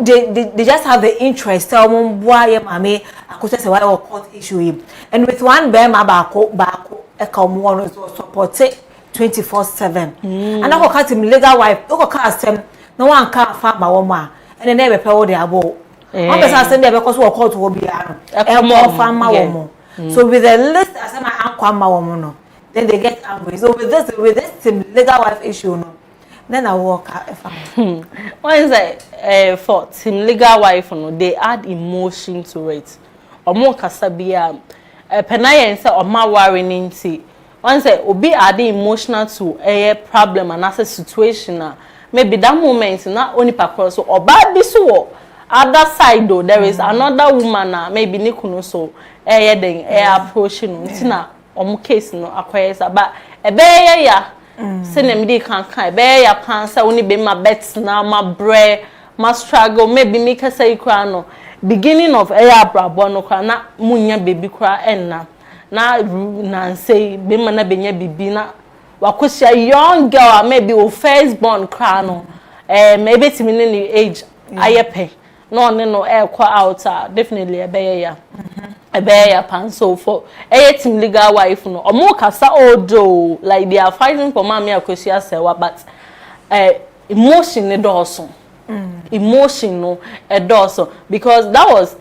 they just have the interest why mami I could say why court issue him. And with one bema bako a come one support 24/7. And I got him legal wife, cast him. No one can't find my woman, and they never pay all the above. One person said there because we court will be a more farm my woman. So with the list as my uncle my woman, then they get angry. So with this legal wife issue, then I walk out. What is it for team legal wife? They add emotion to it. Or more kasabia, penaya and say or my worrying into. One say obi add emotional to a problem and as a situation. Maybe that moment not only across so or bad be so other side though there is another woman maybe nikuno so then approaching tina case no acquires but a bear ya send them they can bear ya cancer only be my bets now my bread my struggle maybe make a say crano beginning of brabono crana munya baby cry and na say be mana benya bibina wakosia young girl maybe o first born crano maybe to me age ayepe no out definitely a bear pan so for team legal wife no omo kasa odo like they are fighting for mommy akosia sewa but emotion ne doso emotion no doso because that was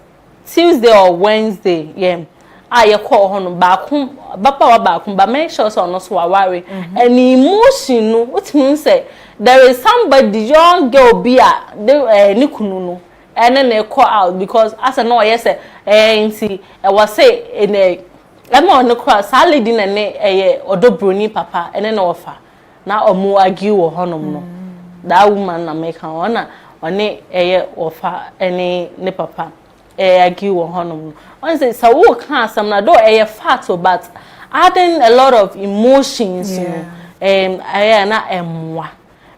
Tuesday or Wednesday I call hono bakum but make sure so no so worry and emotion no what means say there is somebody young girl be ni kunu no and then they call out because as I know yes nti I was say in a lemon no cross salad in a odobroni papa and then offer now omo argue or hono no that woman na make her honor one offer any ne papa argue or hono one say so wo can some na do fat but adding a lot of emotions na emwa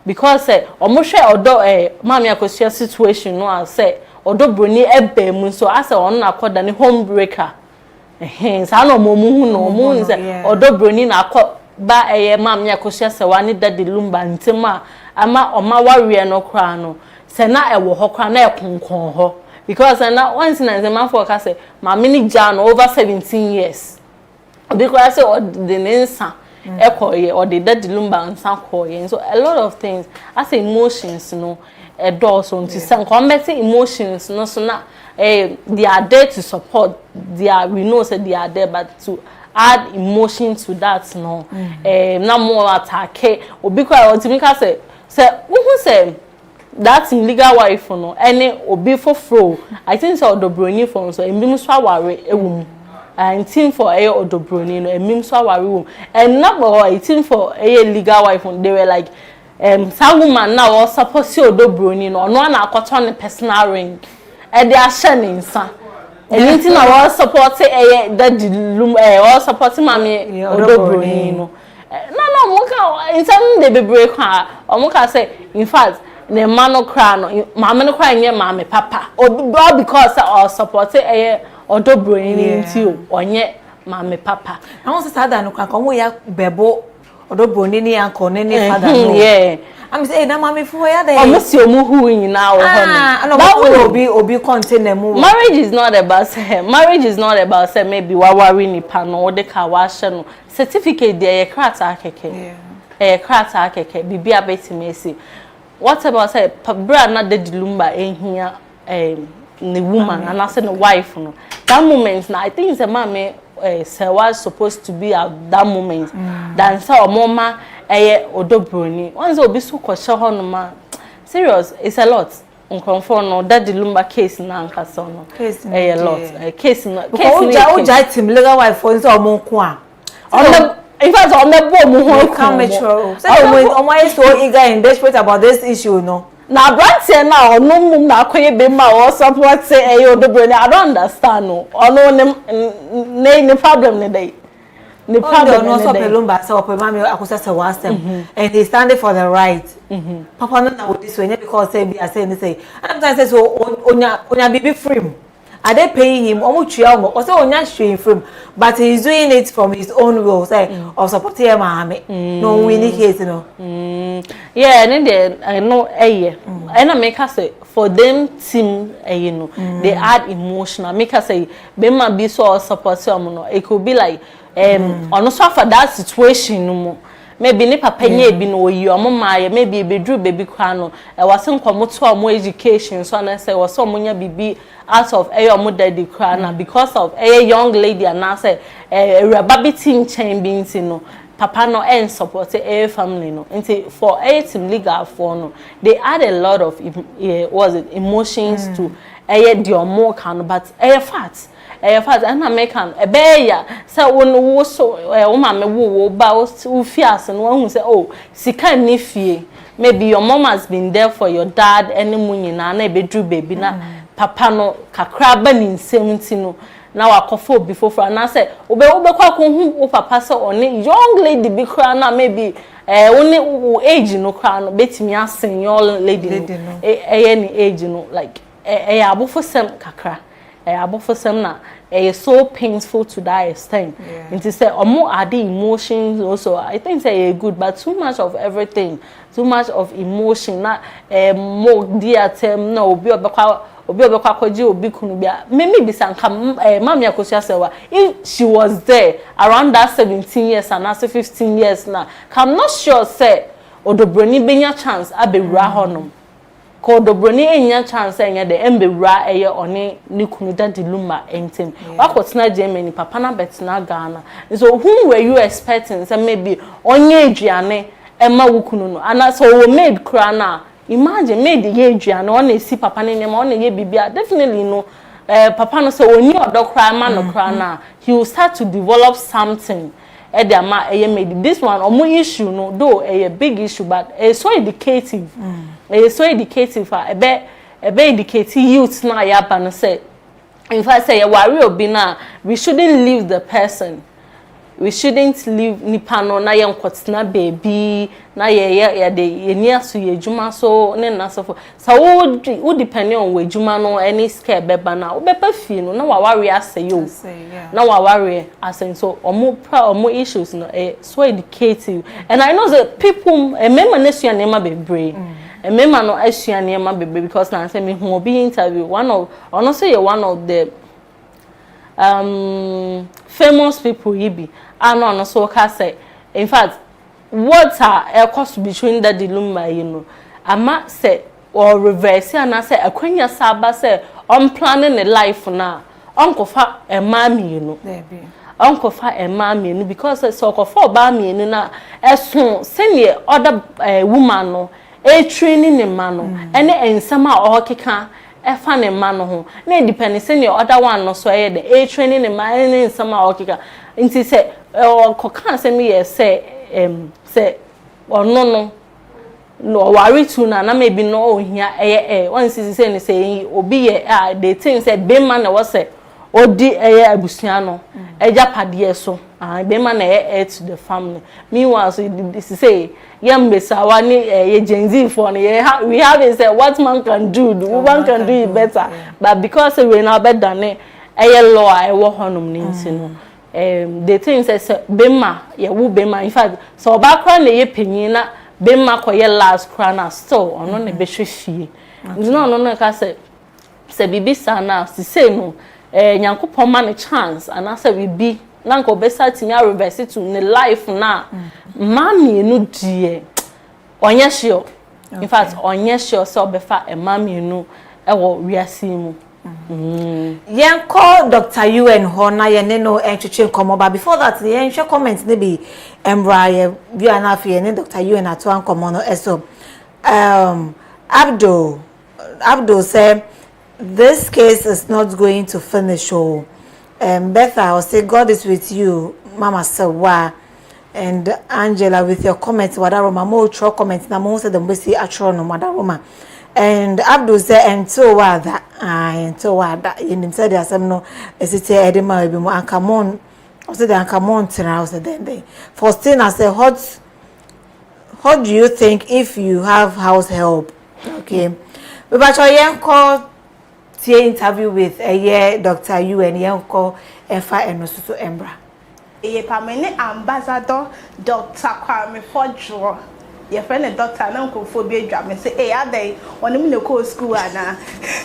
because omo hwe odo mama akosia situation no I say odo broni ebe mu so asa on na akoda ne home breaker sa no mo mu no mo say odo broni na akọ ba mama akosia se wani daddy Lumba ntima ama oma warrior no kra no se na ewo ho kra na ekonkon ho because na once na man for ka say mama ni jan over 17 years because say the nensa ekoye or the daddy Lumba nsa koye so a lot of things as emotions no doors on to some combating emotions no so na they are there to support we know say they are there but to add emotion to that no na more attack obi kwa otimika say who say that legal wife no any obi foforo I think so odobroni for so embim so aware ewum and team for odobroni no embim so aware wum and number 18 for legal wife they were like some woman now was supposed to odobroni no na akoto ne personal ring e dey ahye ne nsa anything I was supporting daddy was supporting mommy odobroni no no muka in some dey be break her or muka say in fact ne mano cry no mama no cry nye mama papa or because or supporting odobroni nti o onye mama papa I want to start that no kan ko ya bebo odobroni ni anko ne father no yeah I'm saying na mama for ya dey almost your muhu nyina wo hono that will obi contain mu marriage is not about say maybe wa worry ni pa no de ka wa hye no certificate dey krata akeke krata akeke bibia betimesi what about say bra na de Lumba ehia the woman and I said the wife no that moment now I think the mama say was supposed to be at that moment than say mama odobroni once obi so kwhye ho no ma serious it's a lot nkonfo no that the Lumba case na ankasa no a lot case no Oja team legal wife for so omonko a in fact on the boom who come mature so why so eager and desperate about this issue no na brother na ono mum na akoye be ma o support say odobro I don't understand no ono ne problem ne dey the problem no so Lumba so mama akusa say was them and he standing for the right papa no na this way because say be I say sometimes say so onya bibi frame are they paying him omo tua omo o say onya hwe frame but he is doing it from his own will say of supporting him no winning case no yeah and then I know and I make her say for them team you know they add emotional make her say be ma be so support am no it could be like on so for that situation no more maybe ni papa nye bi no yi omo maaye maybe e bedru baby kwa no e wase nkomo to omo education so na say wase omo nya bibi out of omo daddy kwa na because of a young lady and na say baby team chain bi nti no papa no and support a family no nti for a team legal for no they add a lot of emotions to the omo kan but fact and American a bear so when wo so mama wo ba wo fias and one who say oh sika nifie maybe your mom has been there for your dad any munyi na na bedru baby na papa no kakra ba ni nsem no na wakofo before for na say obekwa ko hu papa say oni young lady bi kra na maybe oni age no kra no betimi asen young lady no any age no like abofo sem kakra abofosem na so painful to that extent. It is say omo are the emotions also. I think say good, but too much of everything, too much of emotion. Na more dear term no obi obekwa kwaji obi kunu bia. Maybe bisanka mama yakosia sewa. If she was there around that 17 years and after 15 years now, I'm not sure say odobroni benya chance abewura honom. Ko dobroni enya chance enya de embewura eye one ni kunu daddy Lumba entem wakotena Germany papa na betina Ghana so whom were you expecting say maybe onye aduane ema wukunu no ana so wo made kra na imagine made ye aduane one esi papa ne nema one ye bibia definitely no papa no say oni odo kra ma no kra na he will start to develop something edama made this one omo issue no though a big issue but so educative so educative ebe educate youth na ya ba no say in fact say worry obi na we shouldn't leave the person we shouldn't leave nipa no na yenkotena baby na ye ni aso ye juma so ne na so wo depending on we juma no any scare beba na wo bepa fi no na wa worry ase yo na wa worry ase so omo issues no so educative and I know that people remember na sua nema bebre remember no asua nema bebre because na say me hu obi interview one of the famous people yibi no so ka say in fact what are cost between the Lumba you know ama say or reverse and say akwanya saba say on planning a life na onkofa e mami you know onkofa e mami you because so kofa ba mi you na eson senior other woman no training the man no ene ensama o keka efa ne man no ho na depend senior other one no so the training the man ene ensama o keka nti say kokan say me ye say no worry too na maybe no here one say say obi ye they think said be man na was say odi abusua no japade so be man na to the family meanwhile so this say yambesa wani ye Gen Z for we have is say what man can do woman can do it better but because we now better than law e wo honum ni nsino the thing says bema ye wo bema in fact so ba kra na ye panyin na bema koye last kra na still ono na be hwehwie no ka say bibi sana si say no nyankopon ma ne chance and say we be na nko be satimi a reverse to ne life na mami enu die onye sure in fact onye sure so be fa mami enu e wo wiase mu yen call Dr. UN Hona yen no enchiche komo but before that yen share comment ne be embra view anafi yen Dr. UN ato an komo no eso Abdul Abdul said this case is not going to finish. Oh, Betha, I'll say God is with you, Mama Sawa, and Angela with your comments. Wadaroma, more throw comments. Na mo say the mbesi atro no Wadaroma. And Abdul said, and so what that, and so what that. You said there's some no. Is it Edema? Be more Ankamon. I said the Ankamon tonight. I said then. Faustina said, what do you think if you have house help? Okay, but I call the interview with a year Dr. You and Yanko Efie Nsem Embra. A permanent ambassador, Dr. Kwame Fodjo. Your friend, a doctor, and uncle for be drama. Say, hey, are they on the local school? Anna,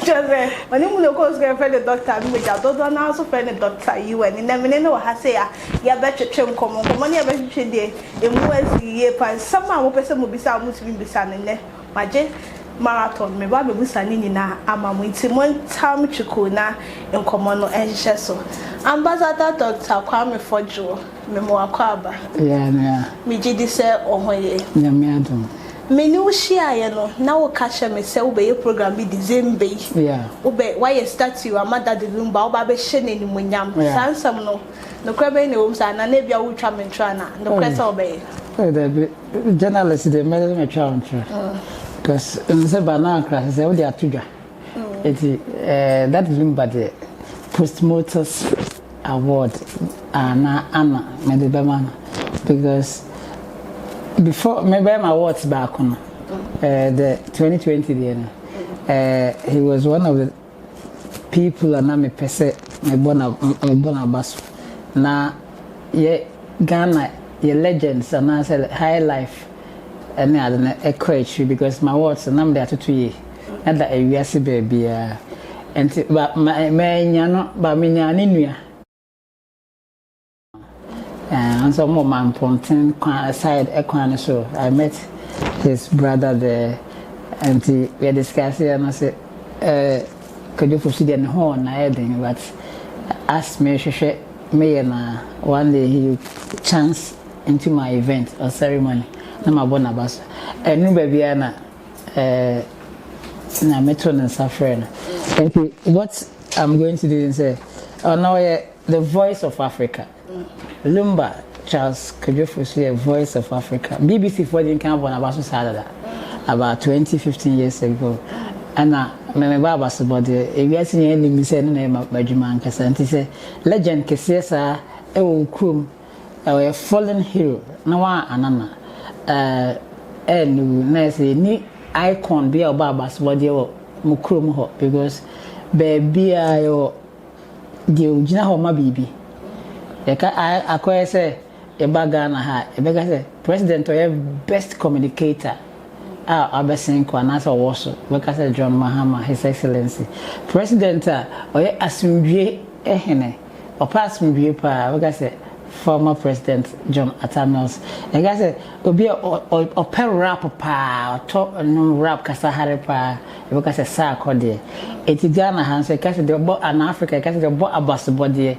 just when you local school, friend, the doctor, which I don't know, also friend, the doctor, you and in the minute, I say, you better chim come on, money, I bet you day, in US, year, someone will be some will be some Muslim be son my jet. Marathon, me baby busani na amamwiti mon tam chukuna in komono encheso. Ambassador Dr. Kwame Fodjo, me mo akwaba. Yeah. Me jidi se ohoye. Nyame adom. Me ni wo share ye no, na wo ka hye me se wo be program bi December. Yeah. Wo be why statue amada de Lumba, wo ba be hye na nimunyam. Sansam no. No kwebe ne wo sa na na bia wo twa me ntwa na. No kwese wo be. The journalist they made me try on try. Because in the banana class, they are tuga. That Lumba the Postmortus Award, Anna, Medibamana. Because before maybe my awards back on the 2020, he was one of the people and I'm a person, my bonabas. Now, Ghana, your legends, and I said high life. And I don't encourage you because my words and I'm there to 2 years. And that we are baby. And but my man, but me, and some more man pointing aside a so I met his brother there and we are discussing and I said, could you proceed in horn? I didn't, but asked me, me and one day he chance into my event or ceremony. I'm a bonabas. And no baby, Anna, na metron and suffering. What I'm going to do is say, oh, now the voice of Africa. Lumba, Charles Kojofusi, a voice of Africa. BBC for the camp on about 20-15 years ago. And I remember about the if you are seeing any missing name of Judgement, and he said, legend, Kesiasa, a fallen hero. No one, Anna. And ni icon be about body or mukrum ho because baby ayo the original home baby. I quite say a bagana ha a bega say president or best communicator. Abesin Kwanasa also because John Mahama, His Excellency. President or asumdwe ehene or pass me pa because former President John Atanos. And I said, "Obi or per rap pa, or no rap kasahare pa." Because a sa kodi. Eti Ghana hands a case the bo an Africa case the bo abas body.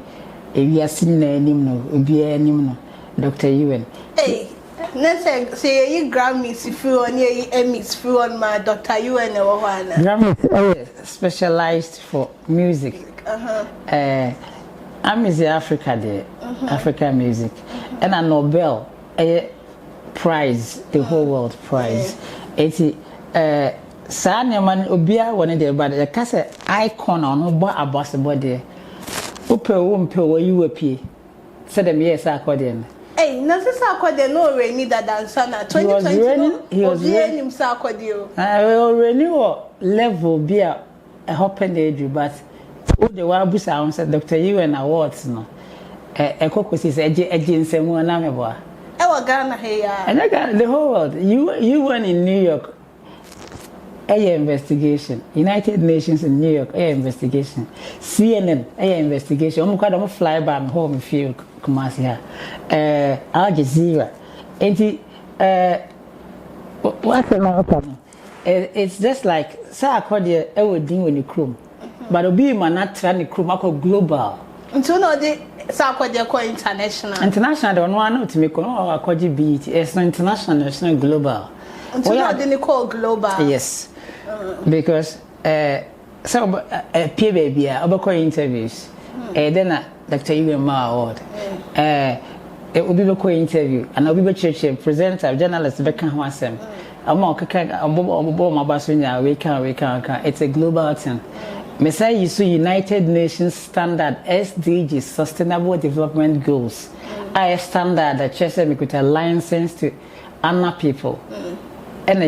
If you are seeing him no, obi anim no. Dr. Ewen. Hey, let's say you Grammys if you on ye Emmys through on my Dr. Ewen or one. Grammys specialized for music. I'm in Africa there, African music, and a Nobel prize, the whole world prize. It's Sanya man Obia one day, but the cassette icon on no about the body. Upe where you appear. Said them yes, accordion. Hey, Nancy accordion no rainy that dancana 2020. He was ready himself accordion. I already knew level be a hopping age, but. The Wabu sound said Dr. Ewen Awards no. A caucus is Efie Nsem Tv. I Ghana here. And I got the whole world. You went in New York. A investigation. United Nations in New York. A investigation. CNN. A investigation. I'm going to fly by my home field. Kumasi here. Al Jazeera. What can I happen? It's just like Sa Kodia. I would do when you chrome. But obi man not trying to come global. Until no the Sakwadia international. International don't want to make no akwaji beat. It's not international, it's not global. Until no the call global. Yes. Because so peer baby obako interviews then Dr. Iwema award it will be a interview and I'll be a presenter journalist Becca Hansem it's a global thing. Messiah is United Nations Standard SDGs Sustainable Development Goals. I standard that Chester could a license to honor people. And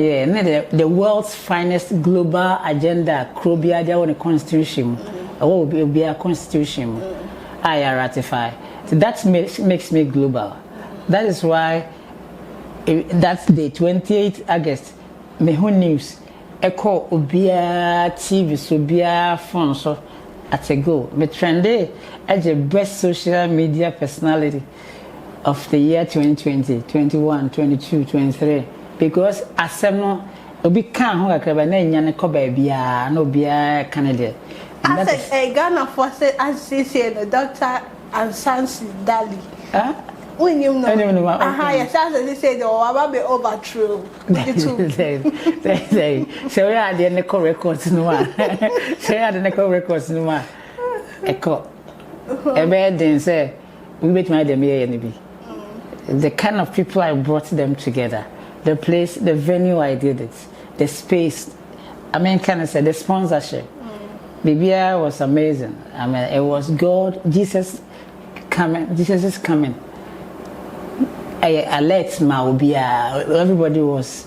the world's finest global agenda could be a constitution. Or will be a constitution. I ratify. So that makes me global. That is why that's the 28th August. Meho news. Echo Ubia TV so Ubia phone so at a go. Me trendy as the best social media personality of the year 2020, 21, 22, 23. Because asem obi kan ho akaba na nyane ko ba bia no bia Canada. As a Ghana for say as say the Dr. Ansansi Dali. Huh? When you know, yes, as they say, the Oba be overthrown. Say, so we are the Neko records no one. Say, are the Neko records no one. Echo. A bad then say, we bet my dem here be. The kind of people I brought them together, the place, the venue I did it, the space. I mean, can I say the sponsorship? Bibia was amazing. I mean, it was God, Jesus coming. Jesus is coming. I alert Maubia. Everybody was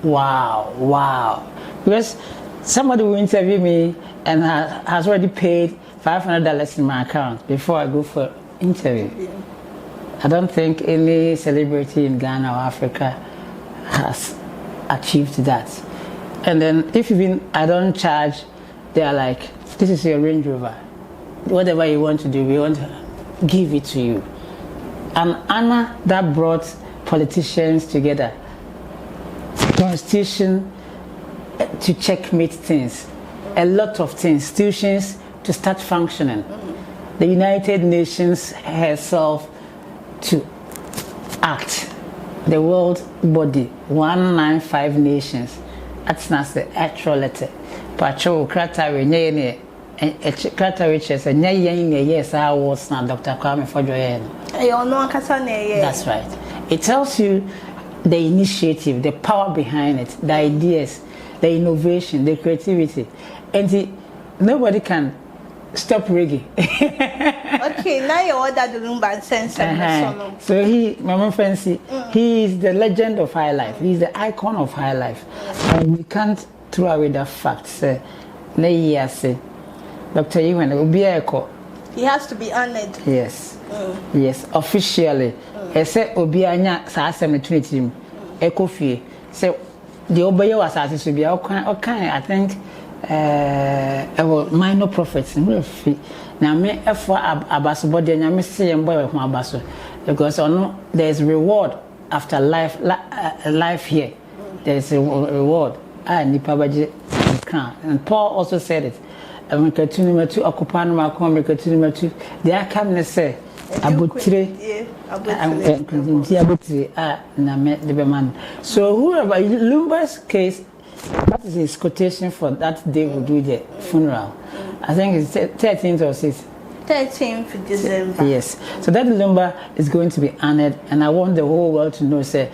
wow. Because somebody will interview me and has already paid $500 in my account before I go for interview. I don't think any celebrity in Ghana or Africa has achieved that. And then if even I don't charge, they are like, this is your Range Rover. Whatever you want to do, we want to give it to you. An honor that brought politicians together. Constitution to checkmate things. A lot of things. Institutions to start functioning. The United Nations herself to act. The world body, 195 nations. That's not the actual letter. Patrol, Kratari, Kratari, and yes, I was not Dr. Kwame Fojoyen. That's right. It tells you the initiative, the power behind it, the ideas, the innovation, the creativity. And nobody can stop reggae. Okay, now you order the Lumba and sense. So Mama Fancy, he is the legend of high life. He is the icon of high life. And we can't throw away that fact. Say, Dr. Ewan will be a call. He has to be honored. Yes. Yes, officially. I said, Obianya Sasam Trinity, Echo Fee. So the Obey was asked to be okay. I think minor prophets. Now, me for Abaso body and I say, and boy, Abaso, because there's reward after life here. There's a reward. And Paul also said it. I'm continuing to occupy my community. They are coming to say, so whoever Lumba's case, that is his quotation for that day we do the funeral. I think it's 13th or 6th. 13th December. Yes. So that Lumba is going to be honored, and I want the whole world to know, say,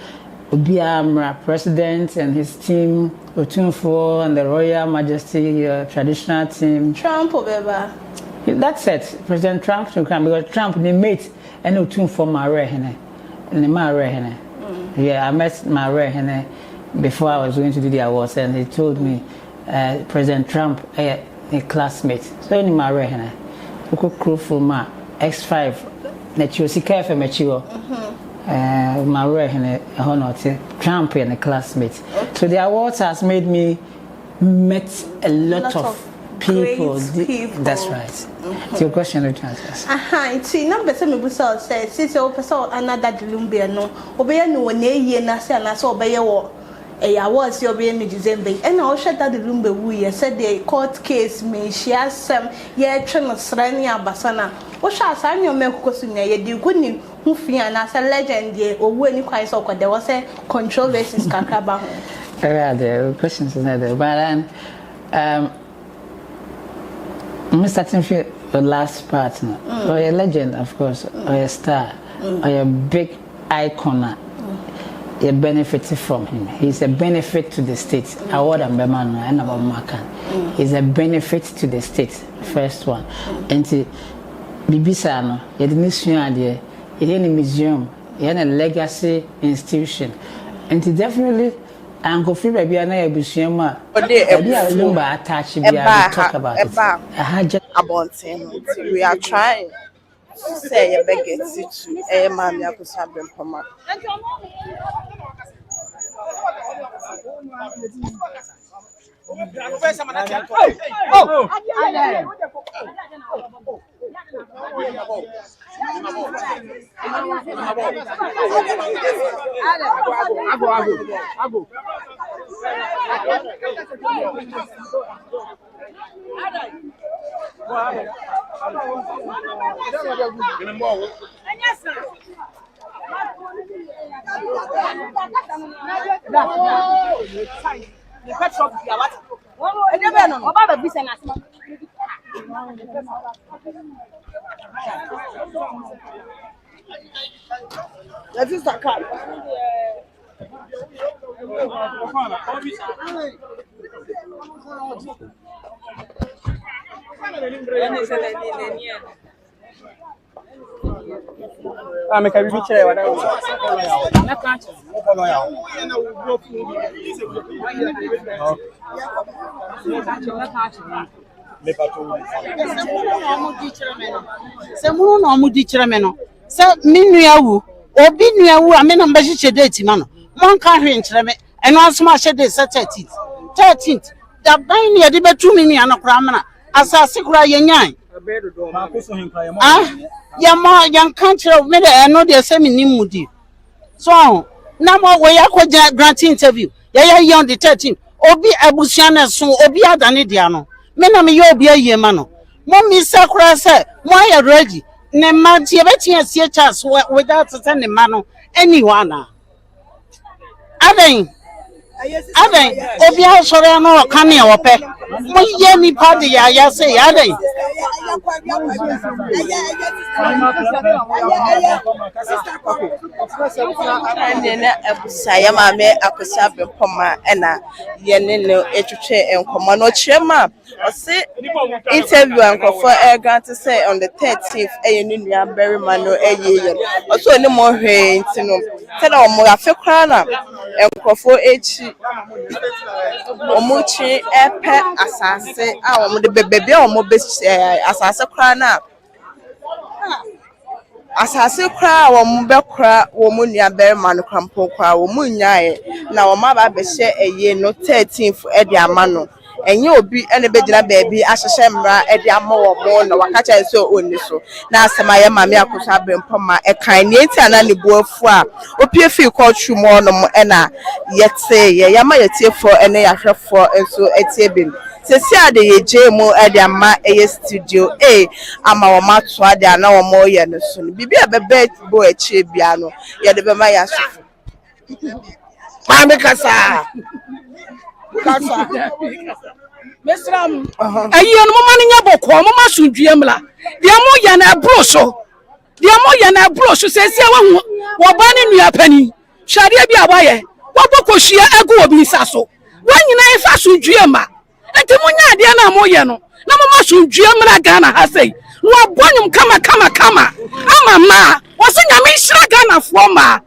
Obiamra President and his team, Otunfo and the Royal Majesty traditional team. Trump over. That's it. President Trump to come because Trump they met and Otunfo Mare Hene. And the Mare Hene. Yeah, I met Mare Hene before I was going to do the awards, and he told me President Trump a classmate. So in Mare Hene. Uko Krufuma X5 Netchio for Mature. Mare Hene Honote Trump and a classmate. Okay. So the awards has made me met a lot of people. That's right. Your question is it's not better me busa say since you person another Lumba no obey no one ye na say na so obey wo awards you obey me December and I shut that the Lumba we said the court case me she has some ye try no srani abasana o sha sa nyo me kokosu nya ye di guni hu fi na say legend ye owu ani kwai so there was a controversies kakaba ho the questions is not there but I'm starting for the last part now. Or a legend, of course, or a star, or a big icon. You benefited from him. He's a benefit to the state. Award and Bemano and about Makan. He's a benefit to the state. First one. And to Bibisano, you didn't see idea. You're in a museum. You're in a legacy institution. And to definitely. Uncle Free baby, I know Bushima. But they Lumba attached to talk about it. About him. We are trying to say a beg it to a man that could have been promoted. That is the car. I'm a caribou chair. Obi nuawu amena mbaji chedeti mano mon ka hwe nkyereme eno asoma hyede 13th da ban ne de betu mi nua no kra mena asase kra yenyan ya ma yan kan kyerɛ me de eno de se mi nimudi so na mo we yakɔ grant interview ya on the 13th obi abusia na so obi adane dia no me na me ye obi aye ma no mo mi sakra se mo ya ready ne man tie beti asie chance without sending mano anyone aden obi a sore no ka ne ope mo ye ni party ya say aden Nena saya mame akosia bepoma ena ye ne no etwetwe enkomo no chema o se interview ankofo grant say on the 13th eye nua berima no eye o so ni mo hwe ntino tell o mo afekra na enkofo echi omuchi epe asase a o mo de bebebe o mo be asase kra na asase kra wo mo be kra wo mo nua berima no krampo kra wo mo nyae na wo ma ba be hye eye no 13th e de ama no enye obi ene be gina baabi ahyehye mra e de ama wo mo na wakacha so oni so na asema ye mame akosa brempoma e kan ne enti ana ne buafu a opie fi culture mo no e na yete ye yama yete fo ene yahwefo enso etie bin sesi ade ye jemu e de ama e studio ama wo mato ade ana wo mo ye no so bibi abebe bo echi bia no ye de be ma ya so mame kasa Mesram ayi no mama nya boko mama sundue mla de mo ya na bro so sesi wo ba ne nua pani hwade bi abaye wo boko hia egu obi saso wanyina ifa sundue ma enti mo nya ade na mo ye no na mama sundue mla Ghana ha sei no abonyum kama ama ma wo se nya me hira Ghana fo ma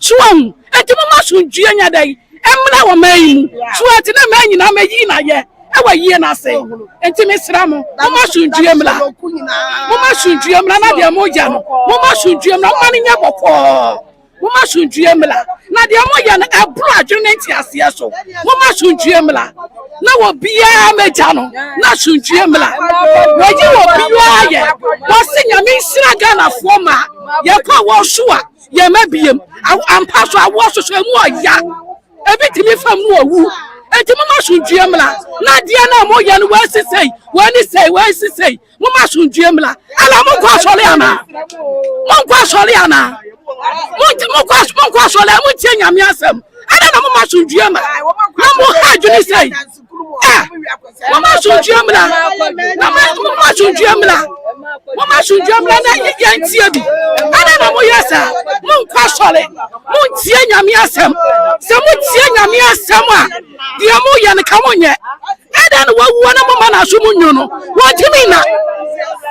suwan enti mama sundue nya dai emla wo mayi so ati na ma nyina ma yi na ye ewa yi na se enti mesra mo mama sundue mla na de mo ya no mama sundue mla mama nya boko mama sundue mla na de mo ya na ebro adwene nti ase so mama sundue mla na wo bia meja no na sundue mla waji wo bia ye wo se nya me hira Ghana fo ma ye kwa wo so a ye mabiem ampa so a wo so mu ya ebitimi fam no awu enti mama sundue mla na dia na mo ya no wasisei mama sundue mla ala mo kwa sole ana mo tie nyame asem ana na mama sundue mla na mo ha dwuni sei Mama sunjamla. Mama sunjamla. Mama sunjamla na yantie bi. Ana na mo yesa. Mun kwa sole. Mun tie nyame asem. Se mo tie nyame asem a de mo ye ne ka mo nye. Ada na wawu na mama na so munyo no.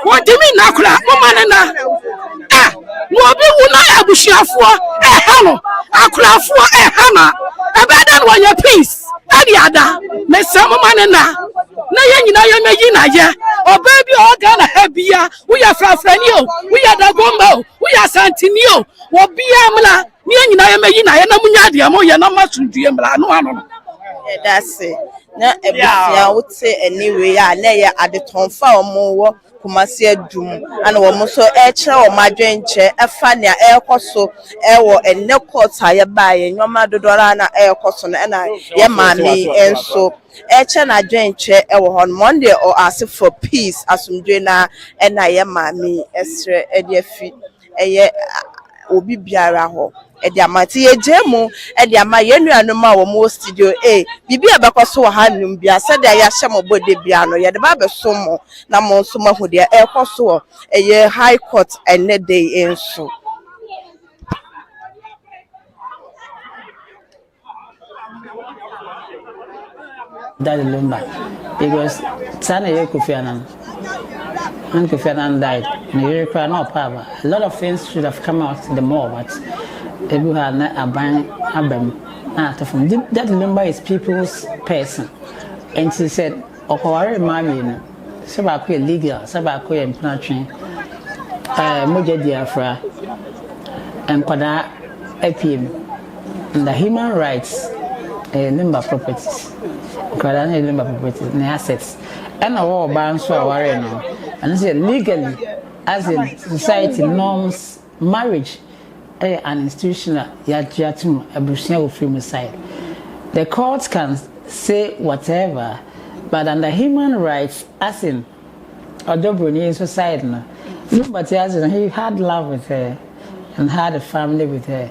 Wotimi na kura mama na. No obi wu na abusuafo ha no. Akurafo ha na. Ebeda no ye peace. Ada me some man na ye nyina ye meyi na ye obabi o ga na ha bia wo ya frafrani o wo ya dagomba o wo ya santini o wo bia mla ne nyina ye meyi na ye na munya de mo ye na masundue mla no ano no that's it na ebusia wo te anyway ya na ye adetonfa omo Kumasi adum ana wo so e kire wo madwenche efa ne ekoso ewo enne kota ye baaye nyoma dodora na ekoso na ye mami enso e kire na dwenche ewo hon Monday or ask for peace asumdwe na ye mami esre e de afi eye obi biara ho edi amati ejemu edi ama yenuanum a wo mo studio bibi abekoso wo hanum bia se de ya hye mo bode bia no ye de ba beso mo na mo nso mahu de ekoso eye high court ene day enso Daddy Lumba because Sana Kofi Annan and Kofi Annan died and you cry no power. A lot of things should have come out in the more, but people had not abam from Daddy Lumba is people's person. And she said, Okawari Mammy, Sabako legal, Sabako and Plantrain, Moja Diafra, and Kwada APM, and the human rights, Lumba properties. Kwada Lumba properties, and assets. And a war ban so aware now. And say legally, as in society norms, marriage, an institutional yatum abusive from side. The courts can say whatever, but under human rights, as in Odobroni in society, but as in he had love with her and had a family with her.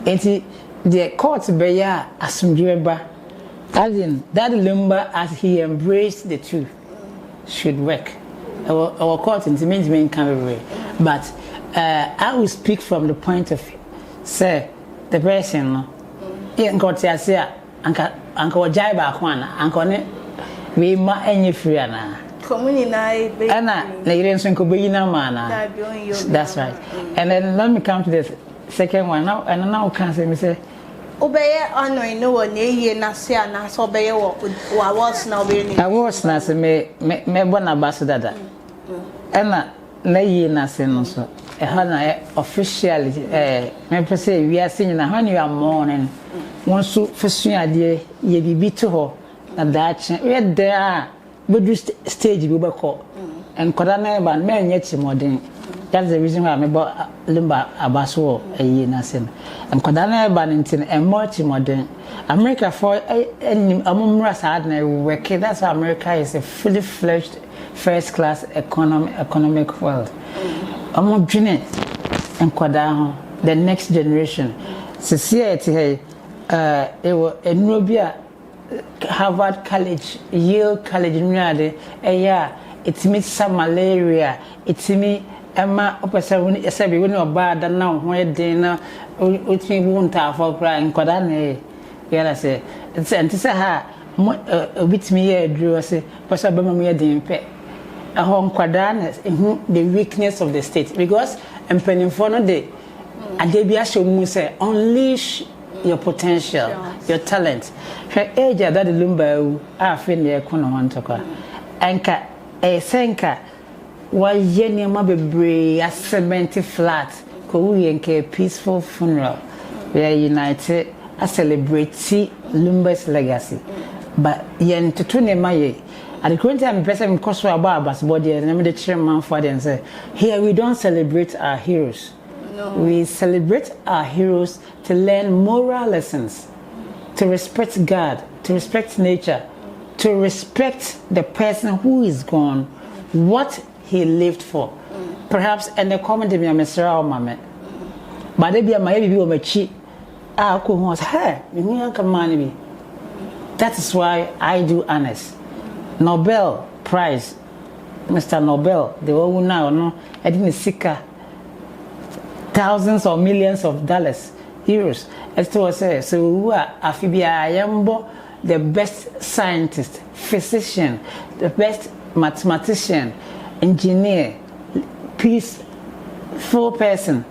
And the courts bear asumjeba, as in that Lumba as he embraced the truth should work. Our court intimate can be, but I will speak from the point of say the person in court say Uncle Jaiba Kwana, Uncle we ma any free ana. Anna, that's right. And then let me come to the second one now, and now can say me say. Obey honor no one ye na say na so obey was now be I was na say me born ambassador Emma na ye na say no so e ha na officially me say we are saying na when you are mourning one so fesu ade ye bibi to ho na that we there we stage we be call and koda na ba me anya chimodin. That's the reason why I'm about Lumba Abaso a year nursing. And Kodana Banington and much modern America for a mumras hardner work. That's why America is a fully fledged first class economic world. I'm dreaming and Kodano, the next generation. Society, it was a Nubia Harvard College, Yale College, a year. It's me some malaria, it's me. Emma opesa woni esabe woni oba da na ho eden na otimi bu nta afọ kra nkwada na yara se ntse ha obitimi ye aduro se pesa ba mamu ye den pe ho nkwada na the weakness of the state because empanimfo no de ade bia shomu say unleash your potential, your talent. Her age that the Lumba afe na e kono ho ntokwa enka senka wa yeni ma bebre a cement flat ko we nke peaceful funeral we are united a celebrate Lumba's legacy but yen to ne maye at the current time person because we about bas body and the chairman for them say here we don't celebrate our heroes. No. We celebrate our heroes to learn moral lessons, to respect God, to respect nature, to respect the person who is gone, what he lived for. Perhaps and the comment to me, Mr. Mame. But they be a my baby or my cheek. I could want her, me, That is why I do honors. Nobel Prize, Mr. Nobel, the one now, no, I didn't seek thousands or millions of dollars, euros. As to say, so who are Afibia the best scientist, physician, the best mathematician, engineer, peaceful person.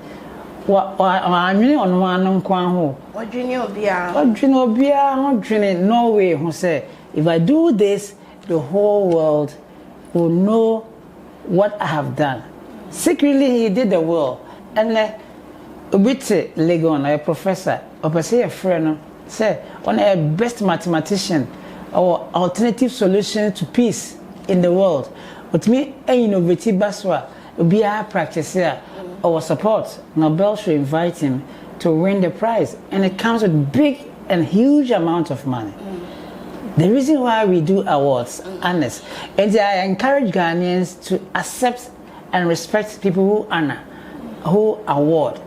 I'm really on one Kwanho. What no way who say if I do this, the whole world will know what I have done. Secretly he did the will. And Ubite Legon, a professor, or say a friend, say one a best mathematician or alternative solution to peace in the world. But me a innovative baswa be a practicer or support. Nobel should invite him to win the prize, and it comes with big and huge amount of money. The reason why we do awards, honest, and I encourage Ghanaians to accept and respect people who honor, who award,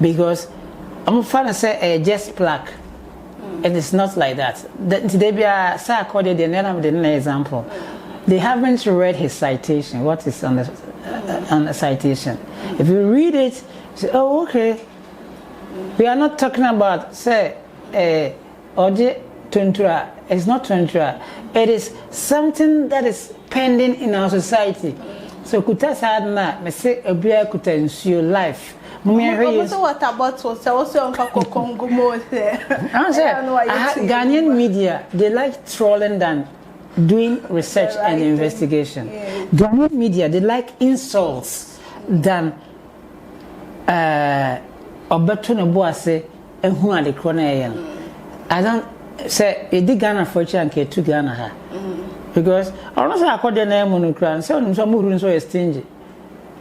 because I'm trying to say just plaque, and it's not like that. Today be a according to the example. They haven't read his citation. What is on the citation? If you read it, you say, oh, okay. We are not talking about, say, Oje Tuntura. It's not Tuntura. It is something that is pending in our society. So, kuta sadna, me say, Obia kuta ensure life. Ghanaian media, they like trolling than doing research and investigation. Yeah. Ghanaian media, they like insults than Oberton Boase and who are the Cronayan. I don't say a dig Ghana for Chanke to Ghana. Because I don't say I call the name on the crown, so some who so stingy.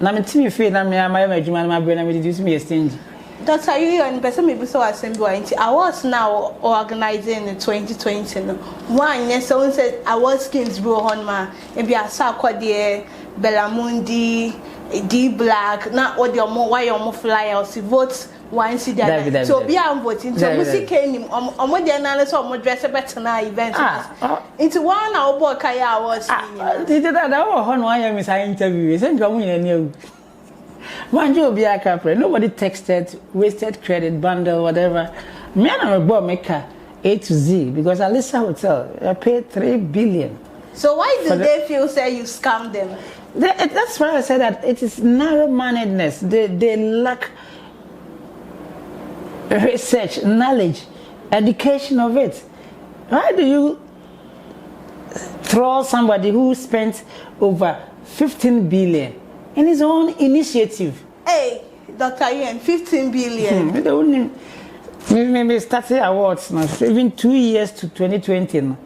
Now, I'm Timmy Fee, and my brain, and reduce me a stingy. Dr. You and person maybe so assembly. I was now organizing in 2020. One yes, someone said I was skins bro on ma. Maybe I saw Quadier, Bellamundi, D Black. Not what your more why your more flyers votes one see that. So be I'm voting. So music came on what the analysis of more dress better now event. Into 1 hour book I was. Did that on why I miss I interview? Send you. Nobody texted, wasted credit, bundle, whatever. Me, I'm a board maker A to Z because Alisa Hotel, I paid 3 billion. So why do they feel say you scam them? That's why I said that it is narrow-mindedness. They lack research, knowledge, education of it. Why do you throw somebody who spent over 15 billion in his own initiative? Hey, Dr. Ian, 15 billion. Maybe starting awards now, even 2 years to 2020.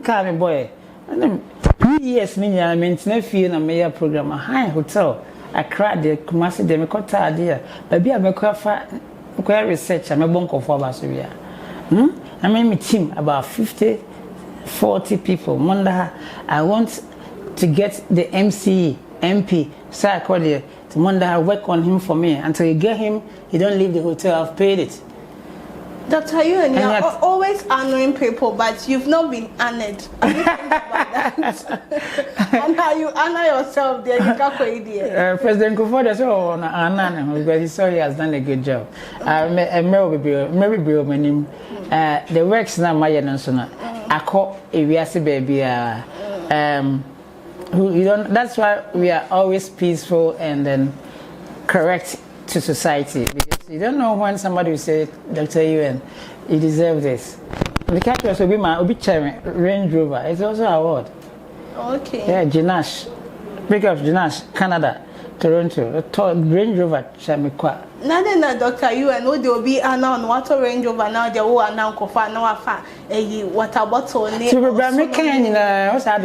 Come boy. 2 years, I maintain fee in a major program, a high hotel. I cried the Kumasi, the Mekota idea. Maybe I make research, I'm a bunk of Wabasuria. I made me team about 40 people. Monda, I want to get the MP, so I called you to Monda, work on him for me. Until you get him, you don't leave the hotel, I've paid it. Dr. You and you're always honoring people, but you've not been honored. And how you honor yourself there, you can't quite there. President Kufuor does honor because he saw he has done a good job. The works now, my national. I call a baby. You don't. That's why we are always peaceful and then correct to society, because you don't know when somebody will say, Dr. UN, you deserve this. The cat also be my obituary Range Rover. It's also an award. Okay. Yeah, Jinash, big up Jinash, Canada, Toronto. Range Rover, Chamikwa. None na Dr. UN, no, they will be on water Range Rover now. They will now coffee now afa a water bottle. So we are making what's that?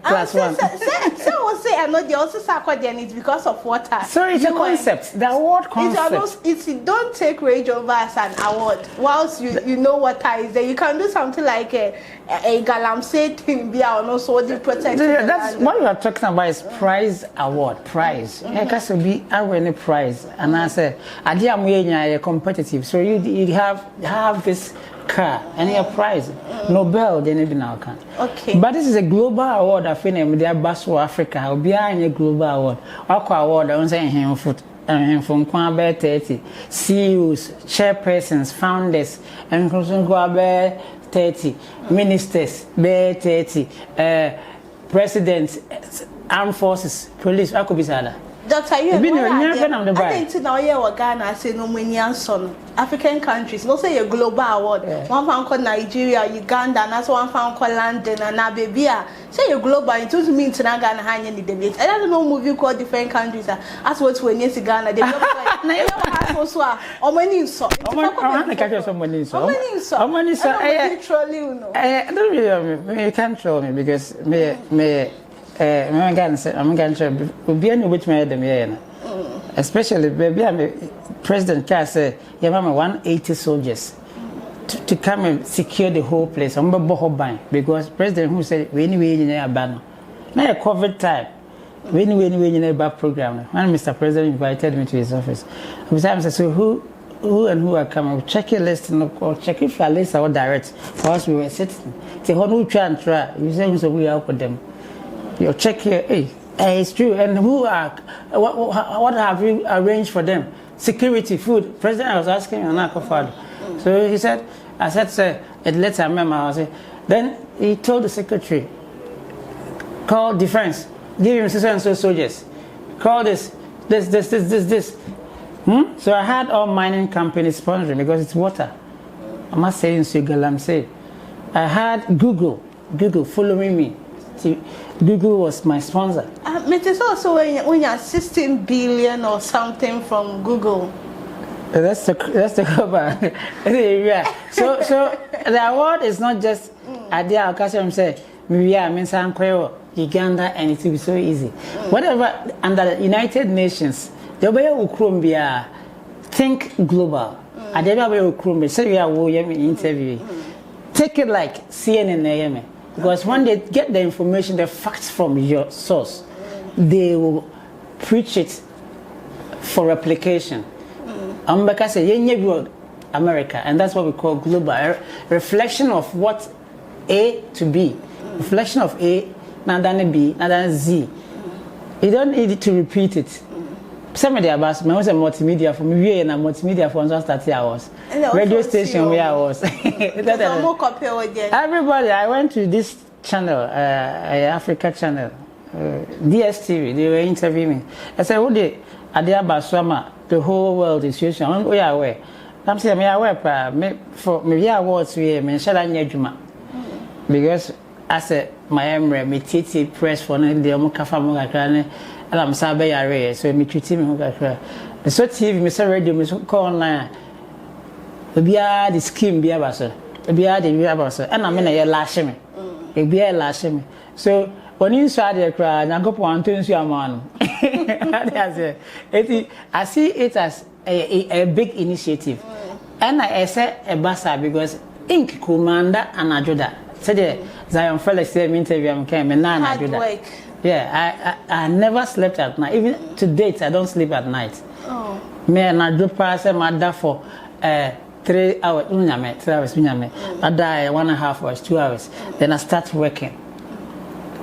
Class one. So say I know they also sacred and it's because of water. So it's a concept. The award concept. It's don't take Range Rover as an award. Whilst you know water is there, you can do something like a galamsey thing be also the protection. That's what we are talking about is prize award. Prize. It has to be a prize. And I said, I am competitive. So you have this car and a prize. Nobel, they need now can. Okay. But this is a global award. I think they are best for Africa. I'll be a global award. Aqua award. I want to say him foot. From Kwabe 30 CEOs, chairpersons, founders, and Kwabe 30 ministers, Be 30 presidents, armed forces, police. I could be sad. Dr. You I think to now you Ghana say no many son African countries. No say a global award. One found called Nigeria, Uganda, and that's one found called London and Namibia. Say a global. It doesn't mean to not Ghana hang in the debate. I don't know movie called different countries. As what when you see Ghana, they don't have also or many so. How many so? You can't troll me because I'm going to be any which made them especially baby I'm President Carr said you have 180 soldiers to come and secure the whole place. I'm because President who said we anyway in a banner now a COVID time we anyway in a bad program when Mr. President invited me to his office I said so who and who are coming check your list or check if your list are direct for us we were sitting the whole try you say so we help with them. You check here, hey, it's true. And who are, what have you arranged for them? Security, food. President, I was asking father. So he said, I said, sir, it lets a memo. I said, then he told the secretary, call defense, give him so and so soldiers. Call this. So I had all mining companies sponsoring because it's water. I'm not saying Sugar, I'm saying. I had Google following me. Google was my sponsor. It is also when you're 16 billion or something from Google. That's the cover. So the award is not just idea. Occasion say I mean some Uganda and it will be so easy. Whatever under the United Nations, the way Ukrumbia think global. Adeba way Ukrumbi say we are interview. Take it like CNN. Because when they get the information, the facts from your source, they will preach it for replication. America say America, and that's what we call global. A reflection of what A to B. Reflection of A, not than B, not than Z. You don't need to repeat it. Some of the about me was a multimedia for me and a multimedia for 30 hours. Radio station where I was. Everybody, I went to this channel, Africa channel, DSTV. They were interviewing me. I said, "What the idea about Swama? The whole world is situation. We are aware. I'm saying, me aware. For me awards we me shall Judgement because I said my emre me TT press for no the omukafa mo kakra and I'm sabe yare so me treat me ho kakra. So TV me say radio me call online. Obia the scheme be abaso. Obia the be abaso. And I'm na ye lash me. Obia lash me. So when you saw the cry, Nagopon turns you a man. I see it as a big initiative. And I say a bassa because Ink Commander and Ajuda. Said Zion Felix said interview and came and now Ajuda. Yeah, I never slept at night. Even to date, I don't sleep at night. Oh. Me and I do pass my dad for 3 hours. 3 hours. I die 1.5 hours, 2 hours. Then I start working.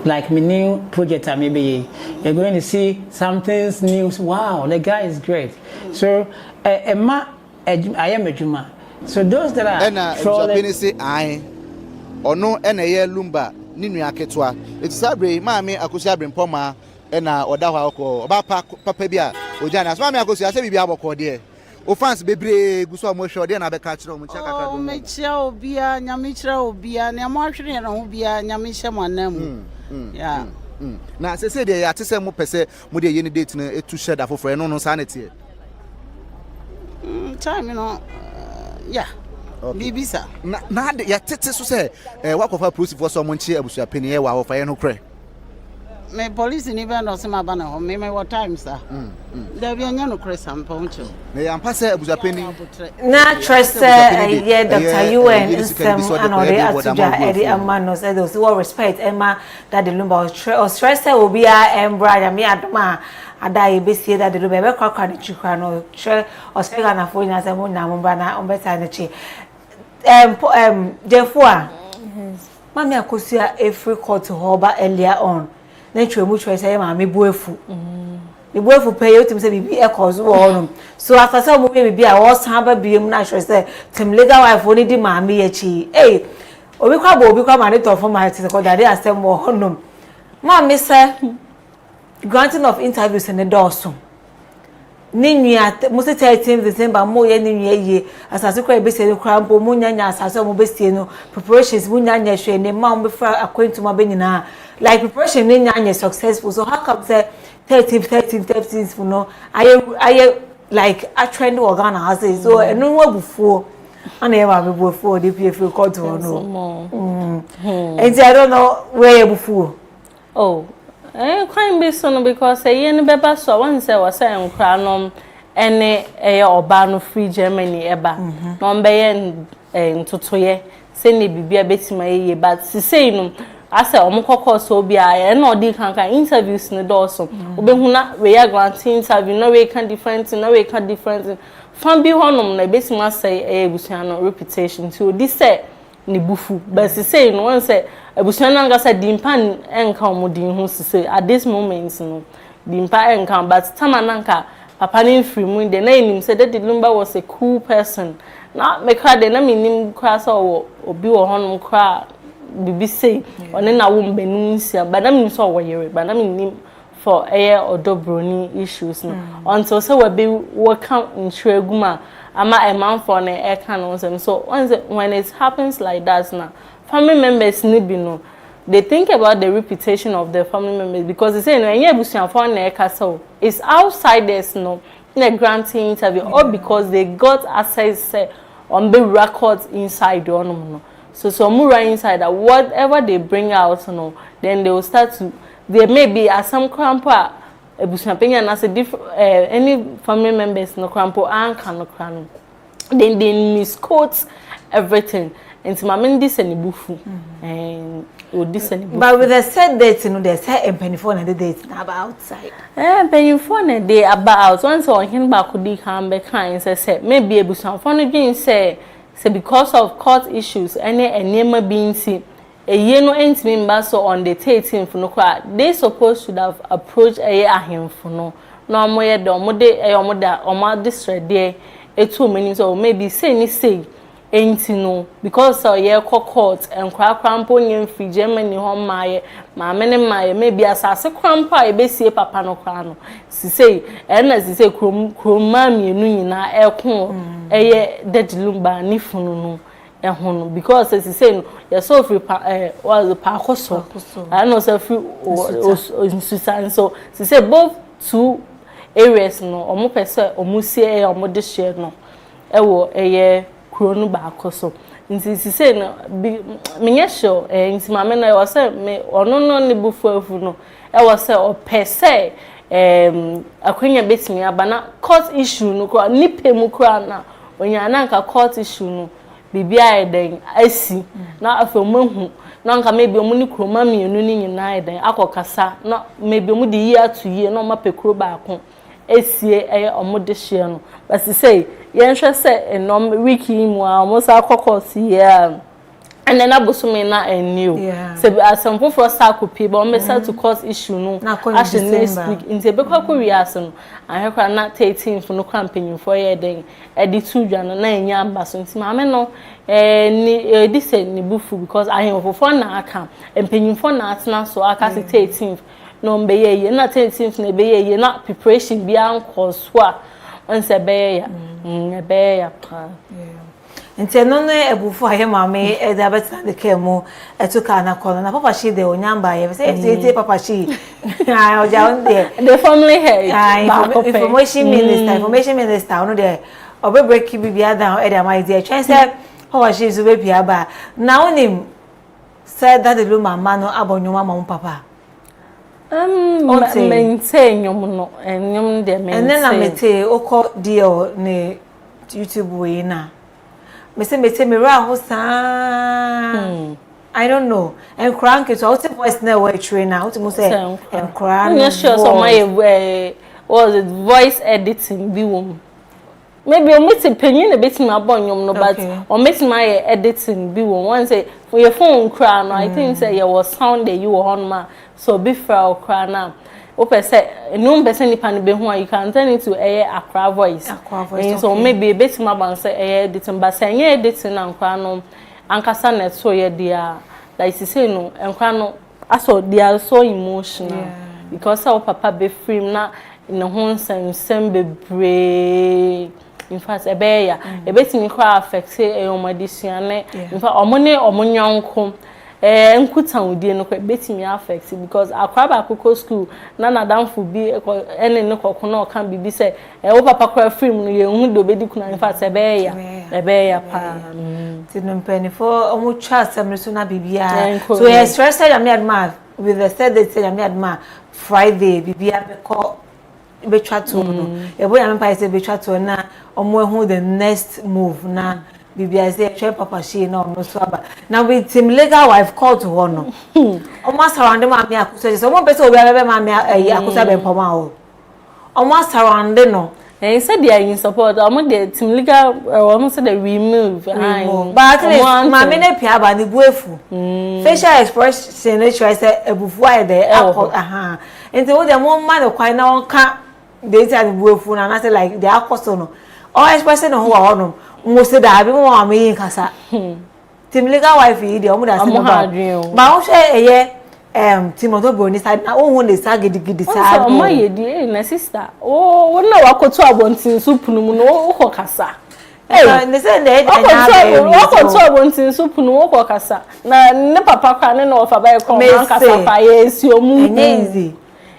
Like my new project, maybe you're going to see something new. Wow, the guy is great. So, I am a Juma. So those that are trolling, or no, Lumba, Ninu Aketwa. It's Sabre, Mammy, Akusia Brimpoma, and Odawa or Papa Bia, Ojana. Mammy Akusia, I say, be our cordier. O fans bebre guso mo show dey na be catch ro mo chaka ka do. Me chia obia, nyamechira obia, na mo ahwere na obia, nyamehye manam. Yeah. Na se dey ya tese mo pese mo dey ye ni date na etu shed afofo no sa na tie. Time yeah. Bibisa. Na ya tete so say wakofa police for so mo nche abusua pani e wa wo fa ye no kre. Me police ni be no se ma ba na ho me what time sir. There be anya no kre sampa uncho. Me ya mpase abusua pani. Na trust ye Dr. UN Nsem anode atuja edi amano say those who respect Emma that the Lumba was stress will be embra ya me adoma adai besie that the Lumba be kwakwa ni chukwa no hwe ospega na fo nya se mo na mo ba na ombeta na chi Jefua. Mami akosia Efie court hoba earlier on. Na twemu twa say mami buefu. The buefu pay you to say bibi e cause wo so after say mo bibi a wo san ba biem na hwe say tim legal wife oni di mami echi. Obi kwa mani to for my to ko dade asem wo honom. Mami say granting of interviews in the doorso. Ninya mo say 13 December mo ye ninya ye asase kwa be say kra mpo mo nyanya asase mo be sie no preparations mo nyanya hwe ne ma mo be fra akwantu be nyina like preparation ninya successful so how come say 13 for no I like a trend organ has so no wa bufuo ana e ma be bufuo dey PFA court no and I don't know where you bufuo crime be so because ye ne beba so one say was say nkra no ene oba no free Germany eba no mbe ye ntotoye se ne bibia betima ye but say no asa omukoko so bia na odi kankan interviews ne doso obehuna we ya granting interview no we can different fan bi honom na betima say ebusuan no reputation so this say ni bufu but say no one say ebusuan nga say dimpan enka omodin hu say at this moment no dimpa enka but tamananka papa ni free mu de na enim say that Lumba was a cool person na me kra de na minim kra so obi wo honom kra bibi say one na wo mbenu nsia but na minim so wo yere but na minim for odobroni issues no until say we be work in Treguma ama a man for na can so when it happens like that now family members need be no they think about the reputation of the family members because they say no any ebusuan for na so it's outsiders no in a granting interview or because they got access on the records inside no so more inside that whatever they bring out no then they will start to there may be some crampa ebusuan penya na say different any family members no crampo an kan no then they misquote everything into mama this and bufu and this and but with the said date no they say empenifo na the date na about outside empenifo na they about once on him back could come be kind say maybe ebusuan for no dream say because of court issues any enema being seen a year no entimi mba so on the 13th no kwa they supposed to have approached ahemfo no na omoye de omo district there etu many so maybe say enti no because ye court and krampo nyem free Germany home maye ma mene maye maybe asase krampo e be sie papa no kwa no si say na si say kroma mienu nyina ekon dead Lumba ni funu no because as you say you so free was the parkoso I know so free so she say both two areas no omo pese omo sie omo de share no ewo kronu ba akoso nti she say no menye sure nti mama na was say me ono no ne bufu afu no ewo say o pese akwenya betimi abana court issue no kwa nipe mu kwa na onya na nka court issue no bibia eden asi na afemohu na nka maybe omuni kroma mienu ni nyina eden akokasa na maybe omu di year to year na omapekro ba akon esie omode hye no but say yenhwe say enom wiki mu a omosa akokosi here and then abosome na eniu say some for sakopi but omesa to cause issue no actually next week in the bekwa ko wiase no ahekwa na 13th no campaign for eden editu dwa no na enya ambaso nti maame no ni this ni bufu because ahemfo na aka empenyimfo na atena so aka 13th no mbeye na 13th na beye na preparation bia anko so a onse beye ya pa nti no no ebufu ahe mame e da beta de kemu etuka na kono na papa shi de onyamba ye say papa shi oja on the family head information minister ono de obe break bibia down e da my dear try say papa shi zo be bia ba na onim said that the Lumba mano abonyoma mama papa maintain nyom no nyom de maintain and then I mete oko deal ne YouTube we na me say me ra ho sa I don't know and crank it out voice na we train now to say and crank no sure so my was it voice editing bi wom maybe omiti penyin na beti ma bonyom no but omiti ma editing bi won one say for your phone cry no I think say you was sound that you were on ma so be fra cry na ope say no person nipa ne be hu you can turn it to akra voice and so maybe beti ma ban say editing but say editing na cry no ankasa na so ye dia like say no enkwa no aso they are so emotional because our papa be free na in the home sem bebre in fact ebeya ebetimi kwa affect say omadisuane in fact omone omonyanko nkutan udie no kwa betimi affect because akwaba akoko school na danfo bi ene ne kokko na okan bibi say wo papa kwa free no ye hu do bedi kuna in fact ebeya pa tinempeni for omo trust am so na bibia so he stressed am admire with the said they say am admire Friday bibia be call be chat to no e boy am pa say be chat to na omo hu the next move na bibia say try papa she na no so aba now with him legal wife called to her no omo surround ma me akuso so omo be say obi be ma me akuso be poma o omo surround no and said they are in support omo the team legal omo say they remove but ma me na pia ba ni buefu facial expression na try say ebufu ai dey aha enti wo dey mo ma the kwai na won ka dey say ni buefu na say like they are cost no or expression no ho wa no mo say da bi mo ma me yin kasa team legal wife yi dey omo da say ba o say eye Timoto Broni side na ohun dey sa gidigidi sa o ma ye di na sister o na wakoto abontin soup nu mu no o kasa ne say na wakoto abontin soup nu o kasa na ne papa kwa ne na ofa ba e ko man kasa pa ye si omu easy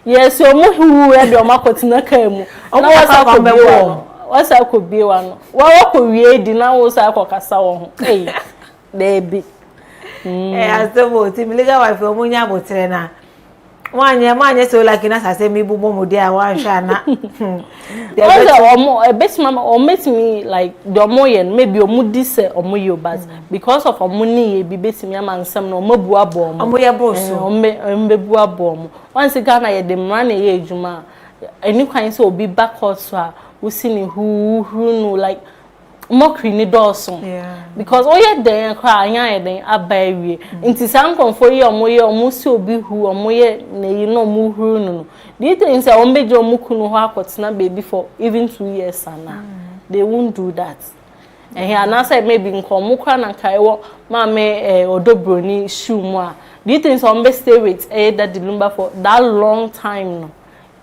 yes omu hu e de o makoti na ka mu na wasa ko bewo wasa ko biwa no wa ko wie di na wo sa ko kasa wo ho debi asebo timiliga wife omunya botere na wanye so like na sase mi bubo mudi a wan hwa na omo best mama o met me like the omoyen maybe omudi se omoyo but because of omuni e bi betimi amansam na omabu abom omoye broso ombebu abom once Ghana ye de mra na ye ejuma any kwan se obi back also a usini who no like mockery ni dawson because oye den kra anya den abawie nti sankonfo ye omosi obi hu omoye na yi no mu huru no the thing say ombeje omukunu ho akotena baby for even 2 years ana they won't do that and here na say maybe nkomo kra na kai wo ma me odobroni shoe mu a the thing say ombe stay with that Lumba for that long time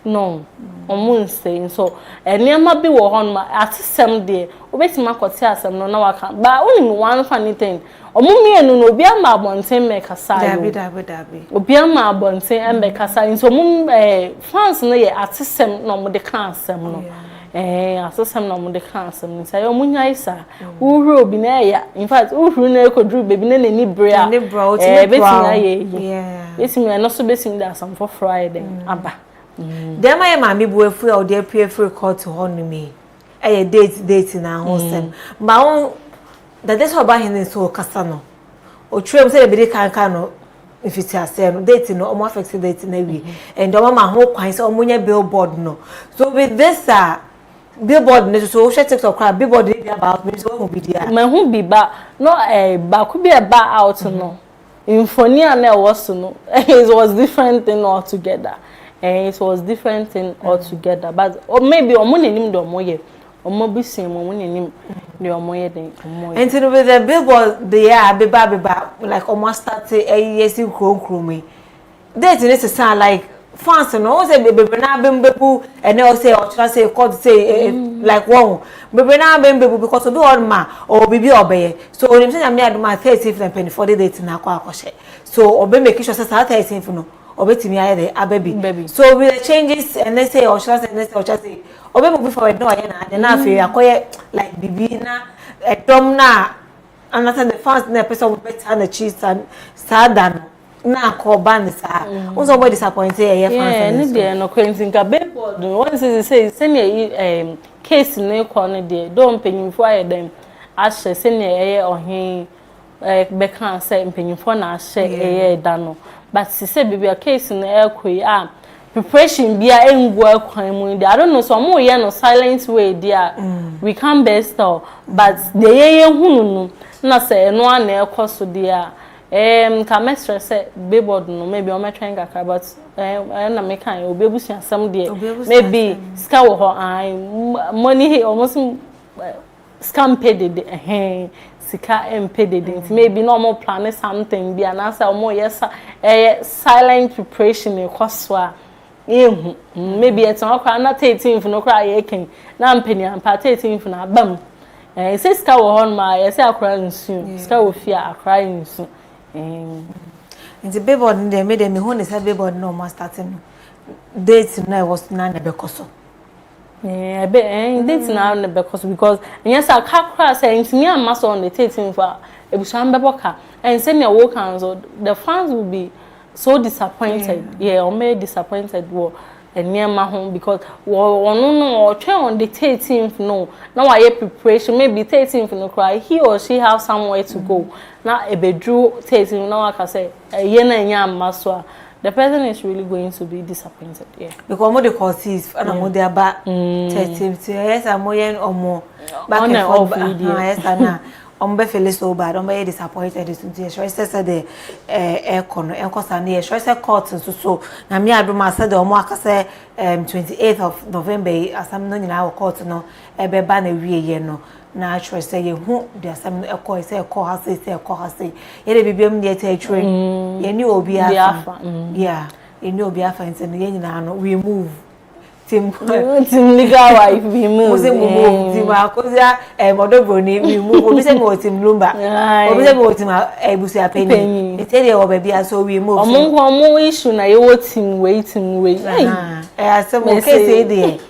no omun say so eniema bi wo hon ma atisem de obetima kwoti asem no na waka ba only one funny thing omumienu no obi ama abonten me kasa dabi obi ama abonten embe kasa so mum fans no ye atisem no mo de kan asem no asem no mo de kan asem ni say omunya isa uhuru obi na ya in fact uhuru na ekodru bebi na ni brea betima ye betima no so betim da asem for Friday aba dem ay ma mi buefu e o dey pay free call to honor me e date na hosem ba on that this about him so kasa no o trem say be kan no ifiti asem date no o affect date na wi and o ma ho kwan say o munya billboard no so with this billboard no so share TikTok crowd billboard dey about me so who be there ma hu bi ba no ba ku bi e ba out no infonia na was no it was different thing altogether. It was different thing altogether, but or maybe omonenim do moye omobisin omonenim de omoye den omoye and to with the billboard the beba like almost start years kro me date need to sound like fans no say bebe na bembebu and they say or try say call say like one bebe na bembebu because obi on ma or bibi obeye so onim say me aduma 30th and 24 date na kwa akoshe so obe make sure say 30th no obetimi aye ababi so with the changes and they say or shall say obe move forward no aye na afi akoye like bibi na edom na another the fans na person better na cheese and sadan na ko ban sa unso boy disappointed aye fans ni dey no kwentin ka billboard one say senior case na ko no dey don penyimfo aye dem ahye senior aye ohin bekan say penyimfo na ahye aye da no but she said baby a case in the airquay preparation be a ngwa kwan mu I don't know so mo ye no silent way there we can best but the ye hunu no na say no ana ekoso there ka me stress billboard no maybe o me twen kakra but na me kan obebusu asem there maybe ska wo ho money almost scam paid sika impeded maybe no more plan something be an answer more yes silent preparation e kwaswa maybe it's not na 13th no cry eken na mpeni ampa 13th na bam say sika wo hon ma yes akra nsu sika wo fia akra nsu the billboard they made me who is billboard no more starting date na was na bekoso that's now because yes I can't cross and me and master on the 13th for Ebushan and send me a walk so the fans will be so disappointed or may disappointed and near my home because no try on the 13th no now I have preparation maybe 13th no cry he or she have somewhere to go now a bedroom 13th now I can say a yena master. The person is really going to be disappointed, because more the causes and more they about 13th. Yes, I'm more or more. Back and forth. Yes, and be feel so bad. Be disappointed. This so I said the aircon, aircon near. So I said court so. Na me adu ma said the more I say 28th of November. As I'm not in our court no. Ebe ba na wie no. Na actually say you who there some call say call her say ye dey bibiem dey tell train ye ni obi afa ye ni obi afa nse no ye nyina no we move team legal wife we move we move team akozia modobroni we move obi say mo team lumba obi say mo team ebusu apeni e tell you obi so we move omo issue na ye wo team we asem o case dey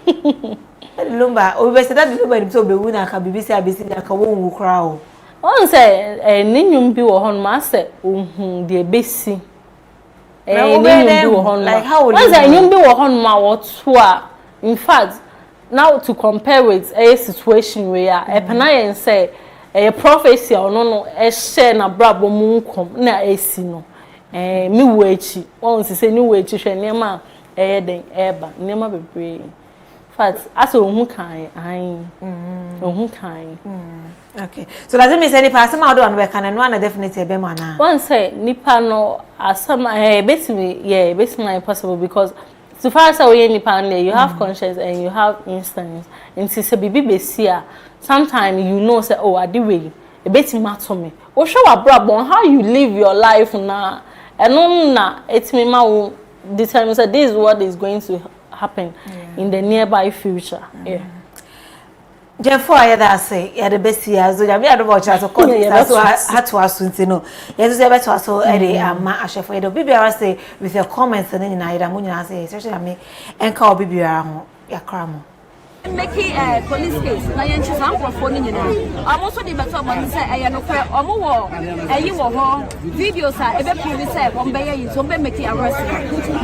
Lumba, we said that Lumba so be wuna ka BBC abisi na ka won wukra o. On say ninyum bi wo hon ma say ohun de besi. Ninyum bi wo hon like how on say ninyum bi wo hon ma wo to a in fact now to compare with a situation where epena say a prophecy no share na brabo mu nkom na esi no mi wo echi on say ni wo echi hwe nema den eba nema bebre. As who can okay, so does it mean any person out on work and one definitely be man. One say nipa no as some basically possible because so far as we nipa you have conscience and you have instance and say bibi be sia sometimes you know say oh adi way e beti matter me o show abroad how you live your life na and na it me ma determine say this is what is going to happen in the nearby future. Therefore, I say, the best years. So, I don't watch as a content. So, I had to ask you to know. Yes, you better also ma chef for the baby. I say with your comments and then I say, especially me and call baby around your cramo. Making a police case, na yenchi sample phone nyina. Amoso di beto mo say no kwe omo wo ayi wo ho videos a ebe prove say won be yi so be make arrest.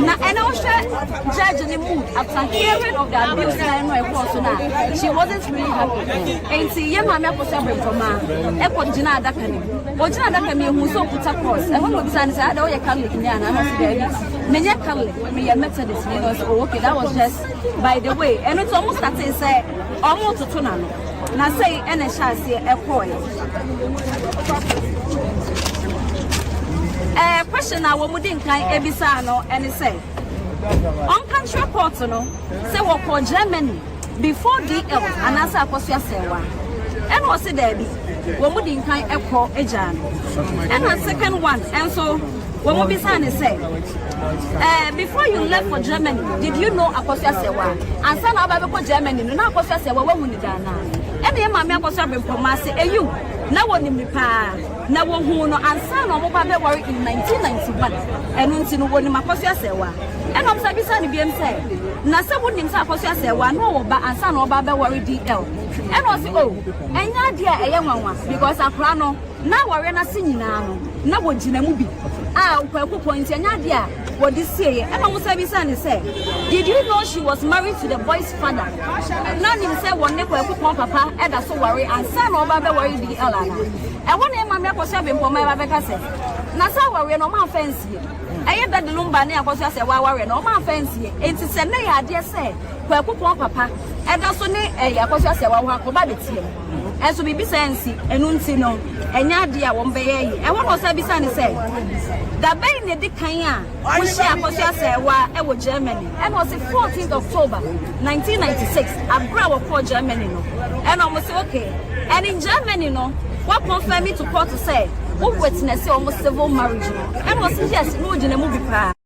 Na ena o judge ni mood after hearing of the abuse na e ko so na she wasn't really happy. Enti ye ma me ko say brentoma e ko gina adaka ni. O gina adaka me hu so puta cross. E ho no bisa ni say ada o ye Catholic ni ana na say there. Me ye Catholic, me ye Methodist because okay that was just by the way. And it's almost that say almost to na no na say ene hase ekoi question na wo mudi nkan ebisa no ene say on country report no say wo ko Germany before DL anasa akosia sewa ene wo say there bi wo mudi nkan ekọ eja no ene second one and so wo mo bisa ne say before you left for Germany, did you know Akosia Sewa? And son of Abako Germany, no Akosia Sewa, what would you dana? And the mamma Akosia been Kumasi, you, no one in the pa, no one who no, and son of Mobile worry in 1991, and until one in Makosia Sewa. And I'm Sabisani BM say, Nasa would in Sakosia Sewa, no, but and son of Baba worry DL. And was and Nadia a young one, because a crano, now we're not singing now, no one in a movie. Purple points and Nadia, what this say, and almost every son say, did you know she was married to the boy's father? None him say one never put papa, and that's so worry, and son of Baba worry the Elana. And one name my was having for my Rebecca said, Nasa worry no more fancy. ɛyɛ da de Lumba ne akɔso asɛ wa ware na ɔma fancy enti sɛ ne yɛ ade sɛ kwakupon papa ɛda so ne ɛyɛ akɔso asɛ wa wa akɔba betie ɛso bibi sense ɛnu nti no ɛnya ade a wɔn bɛyɛ yi ɛwɔ no sɛ bisa ne sɛ da bɛn ne de kan a wohyɛ akɔso asɛ wa ɛwɔ Germany ɛna ɔse 14th October 1996 abra wɔ kɔ Germany no ɛna ɔmo sɛ okay and in Germany no what confirm me to court to say who witness almost civil marriage no and was yes no gina movie pa